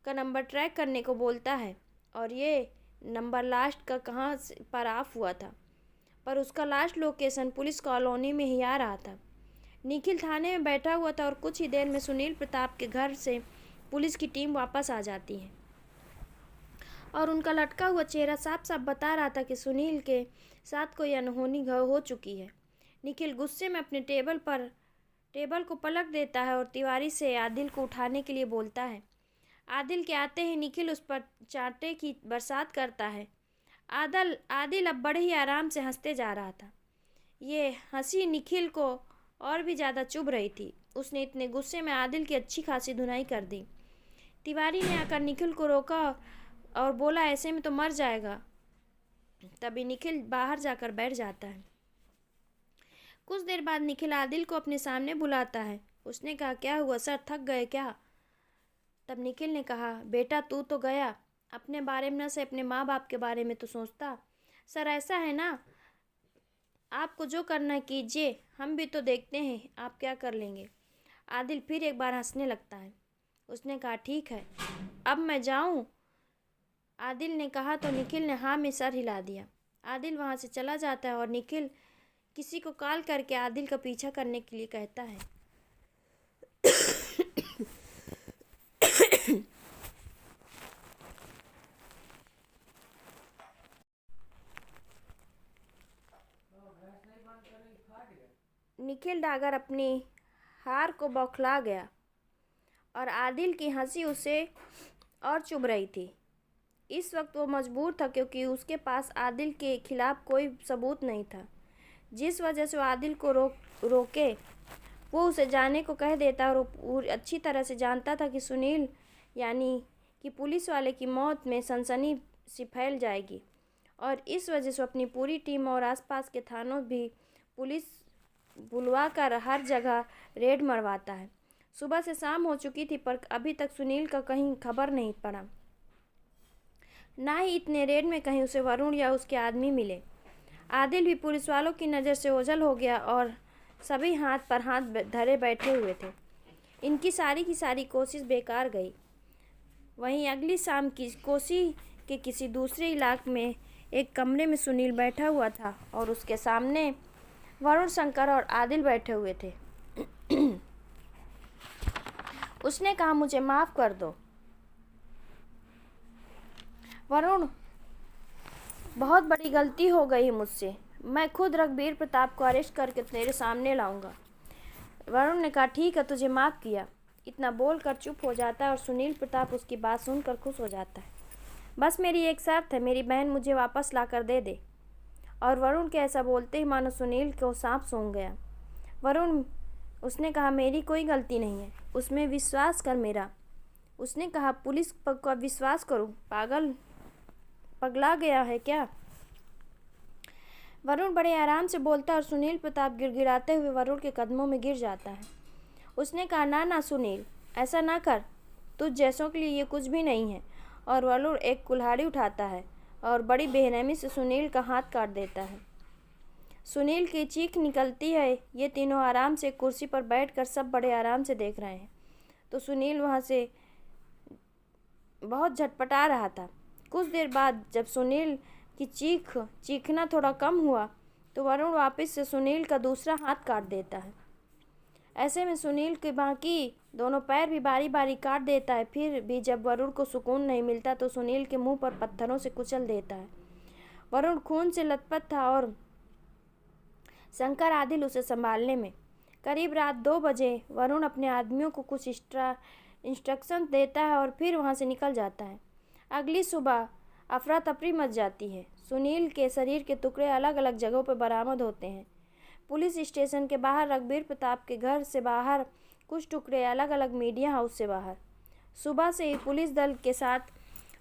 का नंबर ट्रैक करने को बोलता है और ये नंबर लास्ट का कहाँ पर ऑफ हुआ था, पर उसका लास्ट लोकेशन पुलिस कॉलोनी में ही आ रहा था। निखिल थाने में बैठा हुआ था और कुछ ही देर में सुनील प्रताप के घर से पुलिस की टीम वापस आ जाती है और उनका लटका हुआ चेहरा साफ साफ बता रहा था कि सुनील के साथ कोई अनहोनी हो चुकी है। निखिल गुस्से में अपने टेबल को पलट देता है और तिवारी से आदिल को उठाने के लिए बोलता है। आदिल के आते ही निखिल उस पर चांटे की बरसात करता है। आदिल अब बड़े ही आराम से हंसते जा रहा था। ये हंसी निखिल को और भी ज़्यादा चुभ रही थी। उसने इतने गुस्से में आदिल की अच्छी खासी धुनाई कर दी। तिवारी ने आकर निखिल को रोका और बोला, ऐसे में तो मर जाएगा। तभी निखिल बाहर जाकर बैठ जाता है। कुछ देर बाद निखिल आदिल को अपने सामने बुलाता है। उसने कहा, क्या हुआ सर, थक गए क्या? तब निखिल ने कहा, बेटा तू तो गया, अपने बारे में न से अपने माँ बाप के बारे में तो सोचता। सर ऐसा है ना, आपको जो करना है कीजिए, हम भी तो देखते हैं आप क्या कर लेंगे। आदिल फिर एक बार हंसने लगता है। उसने कहा, ठीक है, अब मैं जाऊं? आदिल ने कहा तो निखिल ने हाँ में सर हिला दिया। आदिल वहाँ से चला जाता है और निखिल किसी को कॉल करके आदिल का पीछा करने के लिए कहता है। निखिल डागर अपनी हार को बौखला गया और आदिल की हंसी उसे और चुभ रही थी। इस वक्त वो मजबूर था क्योंकि उसके पास आदिल के खिलाफ कोई सबूत नहीं था। जिस वजह से वो आदिल को रोके वो उसे जाने को कह देता और वो अच्छी तरह से जानता था कि सुनील यानी कि पुलिस वाले की मौत में सनसनी सी फैल जाएगी और इस वजह से अपनी पूरी टीम और आसपास के थानों भी पुलिस बुलवा कर हर जगह रेड मरवाता है। सुबह से शाम हो चुकी थी पर अभी तक सुनील का कहीं खबर नहीं पड़ा। ना ही इतने रेड में कहीं उसे वरुण या उसके आदमी मिले। आदिल भी पुलिस वालों की नज़र से ओझल हो गया और सभी हाथ पर हाथ धरे बैठे हुए थे। इनकी सारी की सारी कोशिश बेकार गई। वहीं अगली शाम की कोसी के किसी दूसरे इलाके में एक कमरे में सुनील बैठा हुआ था और उसके सामने वरुण, शंकर और आदिल बैठे हुए थे। उसने कहा, मुझे माफ़ कर दो वरुण, बहुत बड़ी गलती हो गई मुझसे। मैं खुद रघुवीर प्रताप को अरेस्ट करके तेरे सामने लाऊंगा। वरुण ने कहा, ठीक है, तुझे माफ़ किया। इतना बोलकर चुप हो जाता है और सुनील प्रताप उसकी बात सुनकर खुश हो जाता है। बस मेरी एक शर्त है, मेरी बहन मुझे वापस लाकर दे दे। और वरुण के ऐसा बोलते ही मानो सुनील को सांप सूंघ गया। वरुण, उसने कहा, मेरी कोई गलती नहीं है, उसमें विश्वास कर मेरा। उसने कहा, पुलिस पर विश्वास करूं? पगला गया है क्या? वरुण बड़े आराम से बोलता और सुनील प्रताप गिड़गिड़ाते हुए वरुण के कदमों में गिर जाता है। उसने कहा, ना ना सुनील, ऐसा ना कर, तुझ जैसों के लिए ये कुछ भी नहीं है। और वरुण एक कुल्हाड़ी उठाता है और बड़ी बेरहमी से सुनील का हाथ काट देता है। सुनील की चीख निकलती है। ये तीनों आराम से कुर्सी पर बैठकर सब बड़े आराम से देख रहे हैं तो सुनील वहाँ से बहुत झटपटा रहा था। कुछ देर बाद जब सुनील की चीखना थोड़ा कम हुआ तो वरुण वापस से सुनील का दूसरा हाथ काट देता है। ऐसे में सुनील के बाकी दोनों पैर भी बारी बारी काट देता है। फिर भी जब वरुण को सुकून नहीं मिलता तो सुनील के मुंह पर पत्थरों से कुचल देता है। वरुण खून से लथपथ था और शंकर आदिल उसे संभालने में। करीब रात 2 बजे वरुण अपने आदमियों को कुछ इंस्ट्रक्शन देता है और फिर वहाँ से निकल जाता है। अगली सुबह अफरा तफरी मच जाती है। सुनील के शरीर के टुकड़े अलग अलग जगहों पर बरामद होते हैं। पुलिस स्टेशन के बाहर, रघुवीर प्रताप के घर से बाहर, कुछ टुकड़े अलग अलग मीडिया हाउस से बाहर। सुबह से ही पुलिस दल के साथ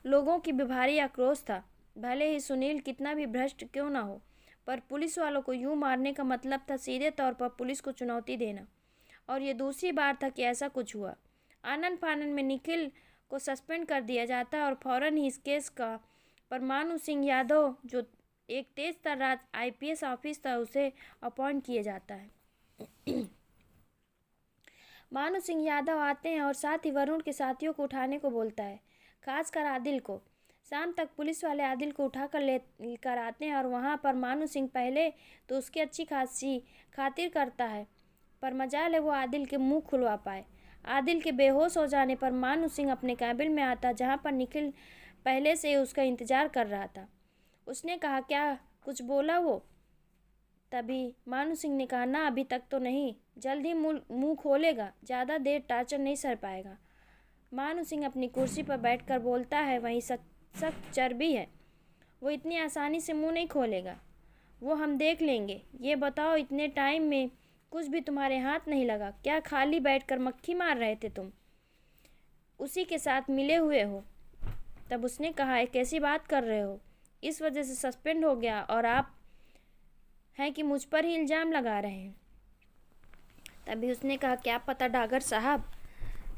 लोगों की भी भारी आक्रोश था। भले ही सुनील कितना भी भ्रष्ट क्यों ना हो, पर पुलिस वालों को यूं मारने का मतलब था सीधे तौर पर पुलिस को चुनौती देना। और ये दूसरी बार था कि ऐसा कुछ हुआ। आनन फानन में निखिल को सस्पेंड कर दिया जाता है और फौरन ही इस केस का पर मानू सिंह यादव, जो एक तेज तर्रार IPS ऑफिसर था, उसे अपॉइंट किया जाता है। मानू सिंह यादव आते हैं और साथ ही वरुण के साथियों को उठाने को बोलता है, खासकर आदिल को। शाम तक पुलिस वाले आदिल को उठाकर लेकर आते हैं और वहाँ पर मानू सिंह पहले तो उसकी अच्छी खासी खातिर करता है, पर मजाल है वो आदिल के मुंह खुलवा पाए। आदिल के बेहोश हो जाने पर मानू सिंह अपने कैबिन में आता, जहाँ पर निखिल पहले से उसका इंतजार कर रहा था। उसने कहा, क्या कुछ बोला वो? तभी मानू सिंह ने कहा, ना अभी तक तो नहीं, जल्द ही मुंह खोलेगा, ज़्यादा देर टार्चर नहीं सह पाएगा। मानू सिंह अपनी कुर्सी पर बैठकर बोलता है, वहीं सख्त चर्बी है, वो इतनी आसानी से मुंह नहीं खोलेगा, वो हम देख लेंगे। ये बताओ, इतने टाइम में कुछ भी तुम्हारे हाथ नहीं लगा क्या? खाली बैठकर मक्खी मार रहे थे तुम? उसी के साथ मिले हुए हो? तब उसने कहा, कैसी बात कर रहे हो? इस वजह से सस्पेंड हो गया और आप हैं कि मुझ पर ही इल्ज़ाम लगा रहे हैं। तभी उसने कहा, क्या पता डागर साहब,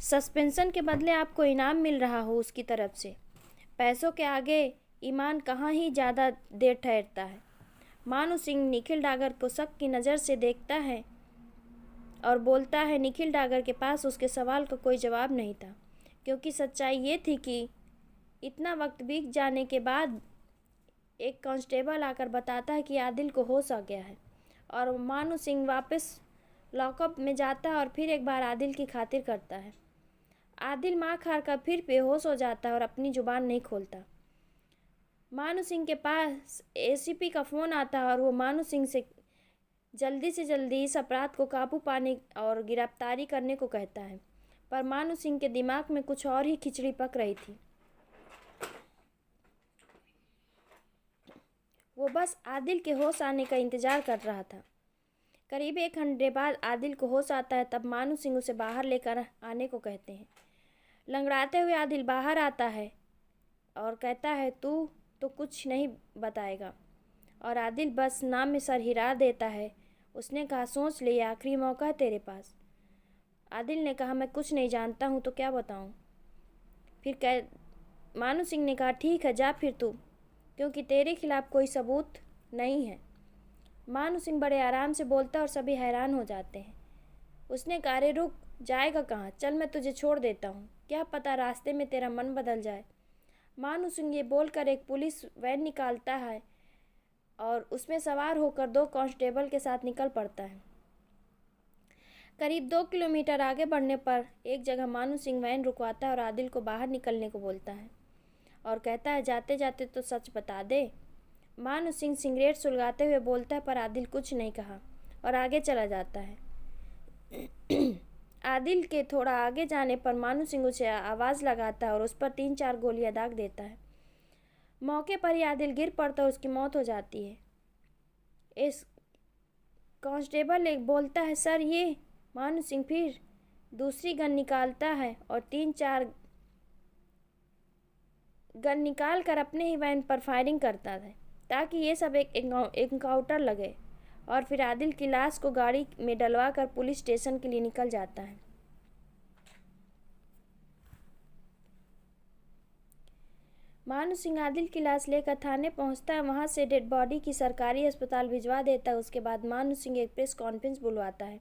सस्पेंशन के बदले आपको इनाम मिल रहा हो उसकी तरफ से। पैसों के आगे ईमान कहाँ ही ज़्यादा देर ठहरता है। मानू सिंह निखिल डागर को शक की नज़र से देखता है और बोलता है। निखिल डागर के पास उसके सवाल का कोई जवाब नहीं था, क्योंकि सच्चाई ये थी कि इतना वक्त बीत जाने के बाद एक कांस्टेबल आकर बताता है कि आदिल को होश आ गया है और मानू सिंह वापस लॉकअप में जाता है और फिर एक बार आदिल की खातिर करता है। आदिल मार खार कर फिर बेहोश हो जाता है और अपनी जुबान नहीं खोलता। मानू सिंह के पास एसीपी का फ़ोन आता है और वो मानू सिंह से जल्दी इस अपराध को काबू पाने और गिरफ्तारी करने को कहता है, पर मानू सिंह के दिमाग में कुछ और ही खिचड़ी पक रही थी। वो बस आदिल के होश आने का इंतज़ार कर रहा था। करीब 1 घंटे बाद आदिल को होश आता है, तब मानू सिंह उसे बाहर लेकर आने को कहते हैं। लंगड़ाते हुए आदिल बाहर आता है और कहता है, तू तो कुछ नहीं बताएगा। और आदिल बस नाम में सर हिला देता है। उसने कहा, सोच ले, आखिरी मौका है तेरे पास। आदिल ने कहा, मैं कुछ नहीं जानता हूँ तो क्या बताऊँ। फिर मानू सिंह ने कहा, ठीक है, जा फिर तू, क्योंकि तेरे खिलाफ कोई सबूत नहीं है। मानू सिंह बड़े आराम से बोलता और सभी हैरान हो जाते हैं। उसने कहा, अरे रुक, जाएगा कहाँ, चल मैं तुझे छोड़ देता हूँ, क्या पता रास्ते में तेरा मन बदल जाए। मानू सिंह ये बोलकर एक पुलिस वैन निकालता है और उसमें सवार होकर 2 कांस्टेबल के साथ निकल पड़ता है। करीब 2 किलोमीटर आगे बढ़ने पर एक जगह मानू सिंह वैन रुकवाता है और आदिल को बाहर निकलने को बोलता है और कहता है, जाते जाते तो सच बता दे। मानू सिंह सिगरेट सुलगाते हुए बोलता है, पर आदिल कुछ नहीं कहा और आगे चला जाता है। आदिल के थोड़ा आगे जाने पर मानू सिंह उसे आवाज़ लगाता है और उस पर 3-4 गोलियां दाग देता है। मौके पर ही आदिल गिर पड़ता है, उसकी मौत हो जाती है। इस कांस्टेबल एक बोलता है, सर ये। मानू सिंह फिर दूसरी गन निकालता है और 3-4 गन निकाल कर अपने ही वैन पर फायरिंग करता है ताकि ये सब एक एनकाउंटर लगे, और फिर आदिल की लाश को गाड़ी में डलवा कर पुलिस स्टेशन के लिए निकल जाता है। मानू सिंह आदिल की लाश लेकर थाने पहुंचता है। वहां से डेड बॉडी की सरकारी अस्पताल भिजवा देता है। उसके बाद मानू सिंह एक प्रेस कॉन्फ्रेंस बुलवाता है।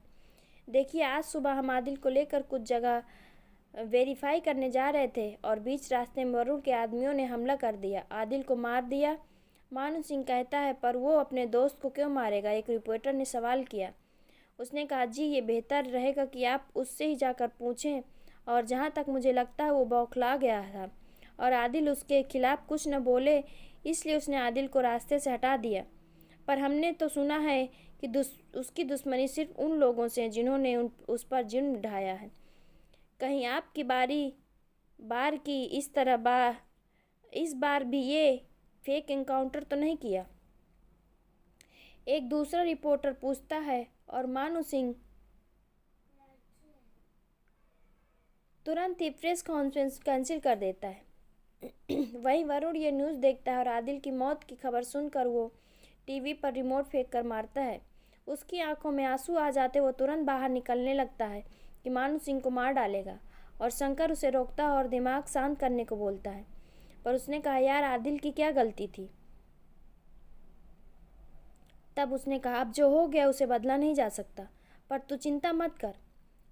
देखिए, आज सुबह हम आदिल को लेकर कुछ जगह वेरीफाई करने जा रहे थे और बीच रास्ते में वरुण के आदमियों ने हमला कर दिया, आदिल को मार दिया। मानू सिंह कहता है, पर वो अपने दोस्त को क्यों मारेगा, एक रिपोर्टर ने सवाल किया। उसने कहा, जी ये बेहतर रहेगा कि आप उससे ही जाकर पूछें, और जहाँ तक मुझे लगता है वो बौखला गया था और आदिल उसके खिलाफ कुछ न बोले, इसलिए उसने आदिल को रास्ते से हटा दिया। पर हमने तो सुना है कि उसकी दुश्मनी सिर्फ उन लोगों से है जिन्होंने उस पर जुर्म ढाया है। कहीं आपकी बार की इस तरह इस बार भी ये फेक एनकाउंटर तो नहीं किया, एक दूसरा रिपोर्टर पूछता है, और मानू सिंह तुरंत ही प्रेस कॉन्फ्रेंस कैंसिल कर देता है। वहीं वरुण ये न्यूज़ देखता है और आदिल की मौत की खबर सुनकर वो टीवी पर रिमोट फेंक कर मारता है। उसकी आंखों में आंसू आ जाते, वो तुरंत बाहर निकलने लगता है कि मानू सिंह को मार डालेगा, और शंकर उसे रोकता है और दिमाग शांत करने को बोलता है। पर उसने कहा, यार आदिल की क्या गलती थी। तब उसने कहा, अब जो हो गया उसे बदला नहीं जा सकता, पर तू चिंता मत कर,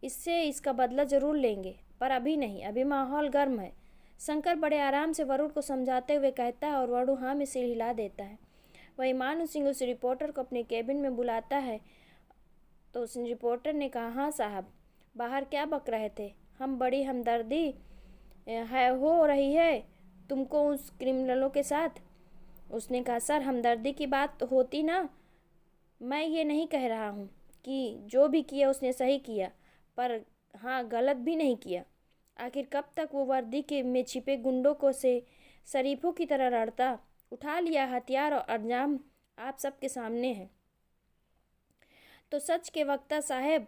इससे इसका बदला जरूर लेंगे, पर अभी नहीं, अभी माहौल गर्म है। शंकर बड़े आराम से वरुण को समझाते हुए कहता है और वरुण हाँ में सिर हिला देता है। वहीं मानू सिंह उस रिपोर्टर को अपने केबिन में बुलाता है तो उस रिपोर्टर ने कहा, हाँ साहब, बाहर क्या बक रहे थे, हम बड़ी हमदर्दी है हो रही है तुमको उस क्रिमिनलों के साथ। उसने कहा, सर हमदर्दी की बात होती ना, मैं ये नहीं कह रहा हूँ कि जो भी किया उसने सही किया, पर हाँ गलत भी नहीं किया। आखिर कब तक वो वर्दी के में छिपे गुंडों को से शरीफों की तरह लड़ता। उठा लिया हथियार और अंजाम आप सबके सामने है। तो सच के वक्ता साहब,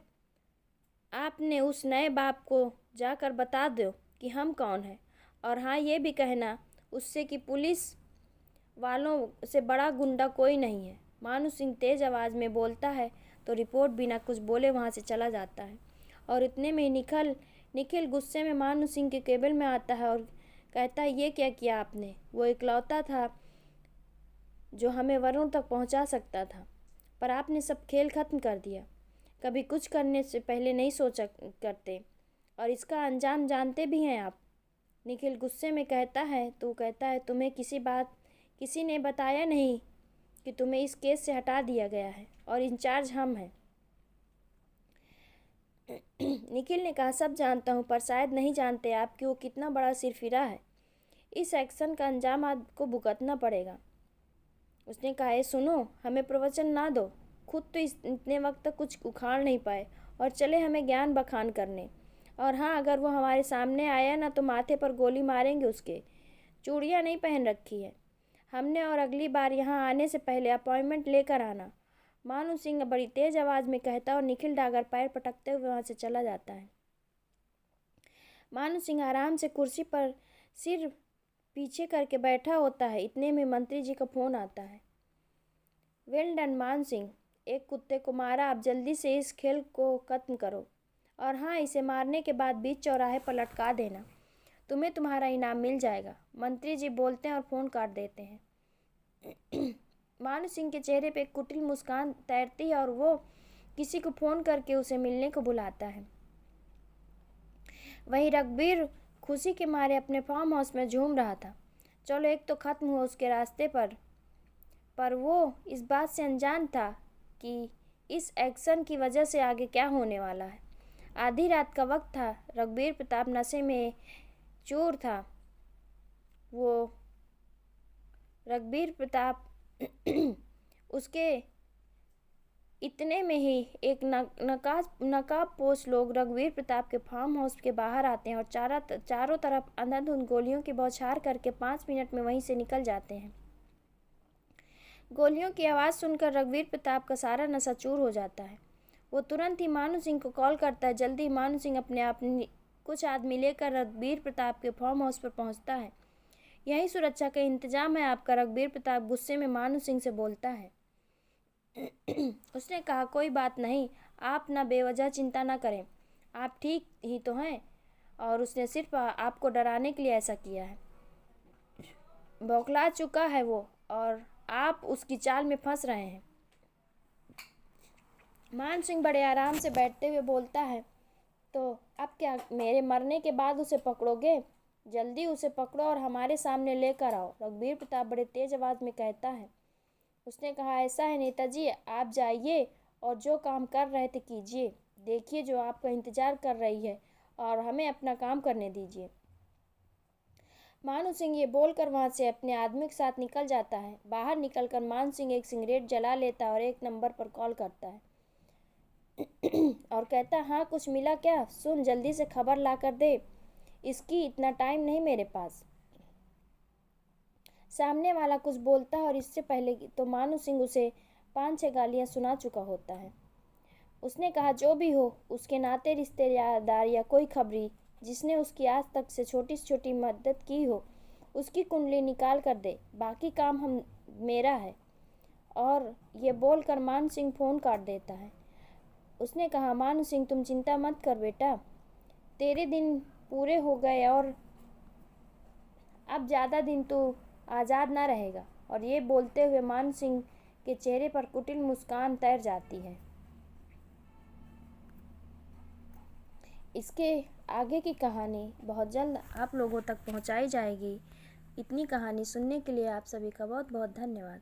आपने उस नए बाप को जाकर बता दो कि हम कौन हैं, और हाँ ये भी कहना उससे कि पुलिस वालों से बड़ा गुंडा कोई नहीं है। मानू सिंह तेज आवाज़ में बोलता है तो रिपोर्ट बिना कुछ बोले वहाँ से चला जाता है, और इतने में निखिल गुस्से में मानू सिंह के केबिन में आता है और कहता है, ये क्या किया आपने, वो इकलौता था जो हमें वरुण तक पहुंचा सकता था, पर आपने सब खेल खत्म कर दिया। कभी कुछ करने से पहले नहीं सोचा करते, और इसका अंजाम जानते भी हैं आप। निखिल गुस्से में कहता है तुम्हें किसी ने बताया नहीं कि तुम्हें इस केस से हटा दिया गया है और इंचार्ज हम हैं। निखिल ने कहा सब जानता हूँ, पर शायद नहीं जानते आप कि वो कितना बड़ा सिरफिरा है। इस एक्शन का अंजाम आपको भुगतना पड़ेगा। उसने कहा ए सुनो, हमें प्रवचन ना दो, खुद तो इतने वक्त तक कुछ उखाड़ नहीं पाए और चले हमें ज्ञान बखान करने। और हाँ, अगर वो हमारे सामने आया ना तो माथे पर गोली मारेंगे उसके। चूड़ियाँ नहीं पहन रखी है हमने, और अगली बार यहाँ आने से पहले अपॉइंटमेंट लेकर आना। मानू सिंह बड़ी तेज आवाज़ में कहता और निखिल डागर पैर पटकते हुए वहाँ से चला जाता है। मानू सिंह आराम से कुर्सी पर सिर पीछे करके बैठा होता है। इतने में मंत्री जी का फ़ोन आता है। वेल डन मान सिंह, एक कुत्ते को मारा, आप जल्दी से इस खेल को खत्म करो। और हाँ, इसे मारने के बाद बीच चौराहे पर लटका देना, तुम्हें तुम्हारा इनाम मिल जाएगा। मंत्री जी बोलते हैं और फ़ोन काट देते हैं। मानू सिंह के चेहरे पे एक कुटिल मुस्कान तैरती है और वो किसी को फ़ोन करके उसे मिलने को बुलाता है। वहीं रघुवीर खुशी के मारे अपने फार्म हाउस में झूम रहा था। चलो एक तो ख़त्म हुआ उसके रास्ते पर वो इस बात से अनजान था कि इस एक्शन की वजह से आगे क्या होने वाला है। आधी रात का वक्त था। रघुवीर प्रताप नशे में चूर था। वो रघुवीर प्रताप उसके इतने में ही एक नकाबपोश लोग रघुवीर प्रताप के फार्म हाउस के बाहर आते हैं और चारों तरफ अंधाधुंध गोलियों की बौछार करके 5 मिनट में वहीं से निकल जाते हैं। गोलियों की आवाज़ सुनकर रघुवीर प्रताप का सारा नशा चूर हो जाता है। वो तुरंत ही मानू सिंह को कॉल करता है। जल्दी मानू सिंह अपने कुछ आदमी लेकर रघुवीर प्रताप के फार्म हाउस पर पहुंचता है। यही सुरक्षा का इंतजाम है आपका, रघुवीर प्रताप गुस्से में मानू सिंह से बोलता है। उसने कहा कोई बात नहीं, आप ना बेवजह चिंता ना करें, आप ठीक ही तो हैं और उसने सिर्फ आपको डराने के लिए ऐसा किया है। बौखला चुका है वो और आप उसकी चाल में फंस रहे हैं। मान सिंह बड़े आराम से बैठते हुए बोलता है, तो अब क्या मेरे मरने के बाद उसे पकड़ोगे? जल्दी उसे पकड़ो और हमारे सामने लेकर आओ, रघुवीर प्रताप बड़े तेज आवाज़ में कहता है। उसने कहा ऐसा है नेताजी, आप जाइए और जो काम कर रहे थे कीजिए। देखिए जो आपका इंतज़ार कर रही है और हमें अपना काम करने दीजिए। मानू सिंह ये बोलकर वहाँ से अपने आदमी के साथ निकल जाता है। बाहर निकलकर मान सिंह एक सिगरेट जला लेता है और एक नंबर पर कॉल करता है और कहता हाँ कुछ मिला क्या? सुन जल्दी से खबर ला कर दे इसकी, इतना टाइम नहीं मेरे पास। सामने वाला कुछ बोलता है और इससे पहले तो मानू सिंह उसे 5-6 गालियाँ सुना चुका होता है। उसने कहा जो भी हो, उसके नाते रिश्तेदार या कोई खबरी जिसने उसकी आज तक से छोटी से छोटी मदद की हो, उसकी कुंडली निकाल कर दे, बाकी काम मेरा है। और ये बोलकर मान सिंह फ़ोन काट देता है। उसने कहा मानू सिंह तुम चिंता मत कर बेटा, तेरे दिन पूरे हो गए और अब ज़्यादा दिन तू आज़ाद ना रहेगा। और ये बोलते हुए मान सिंह के चेहरे पर कुटिल मुस्कान तैर जाती है। इसके आगे की कहानी बहुत जल्द आप लोगों तक पहुंचाई जाएगी। इतनी कहानी सुनने के लिए आप सभी का बहुत बहुत धन्यवाद।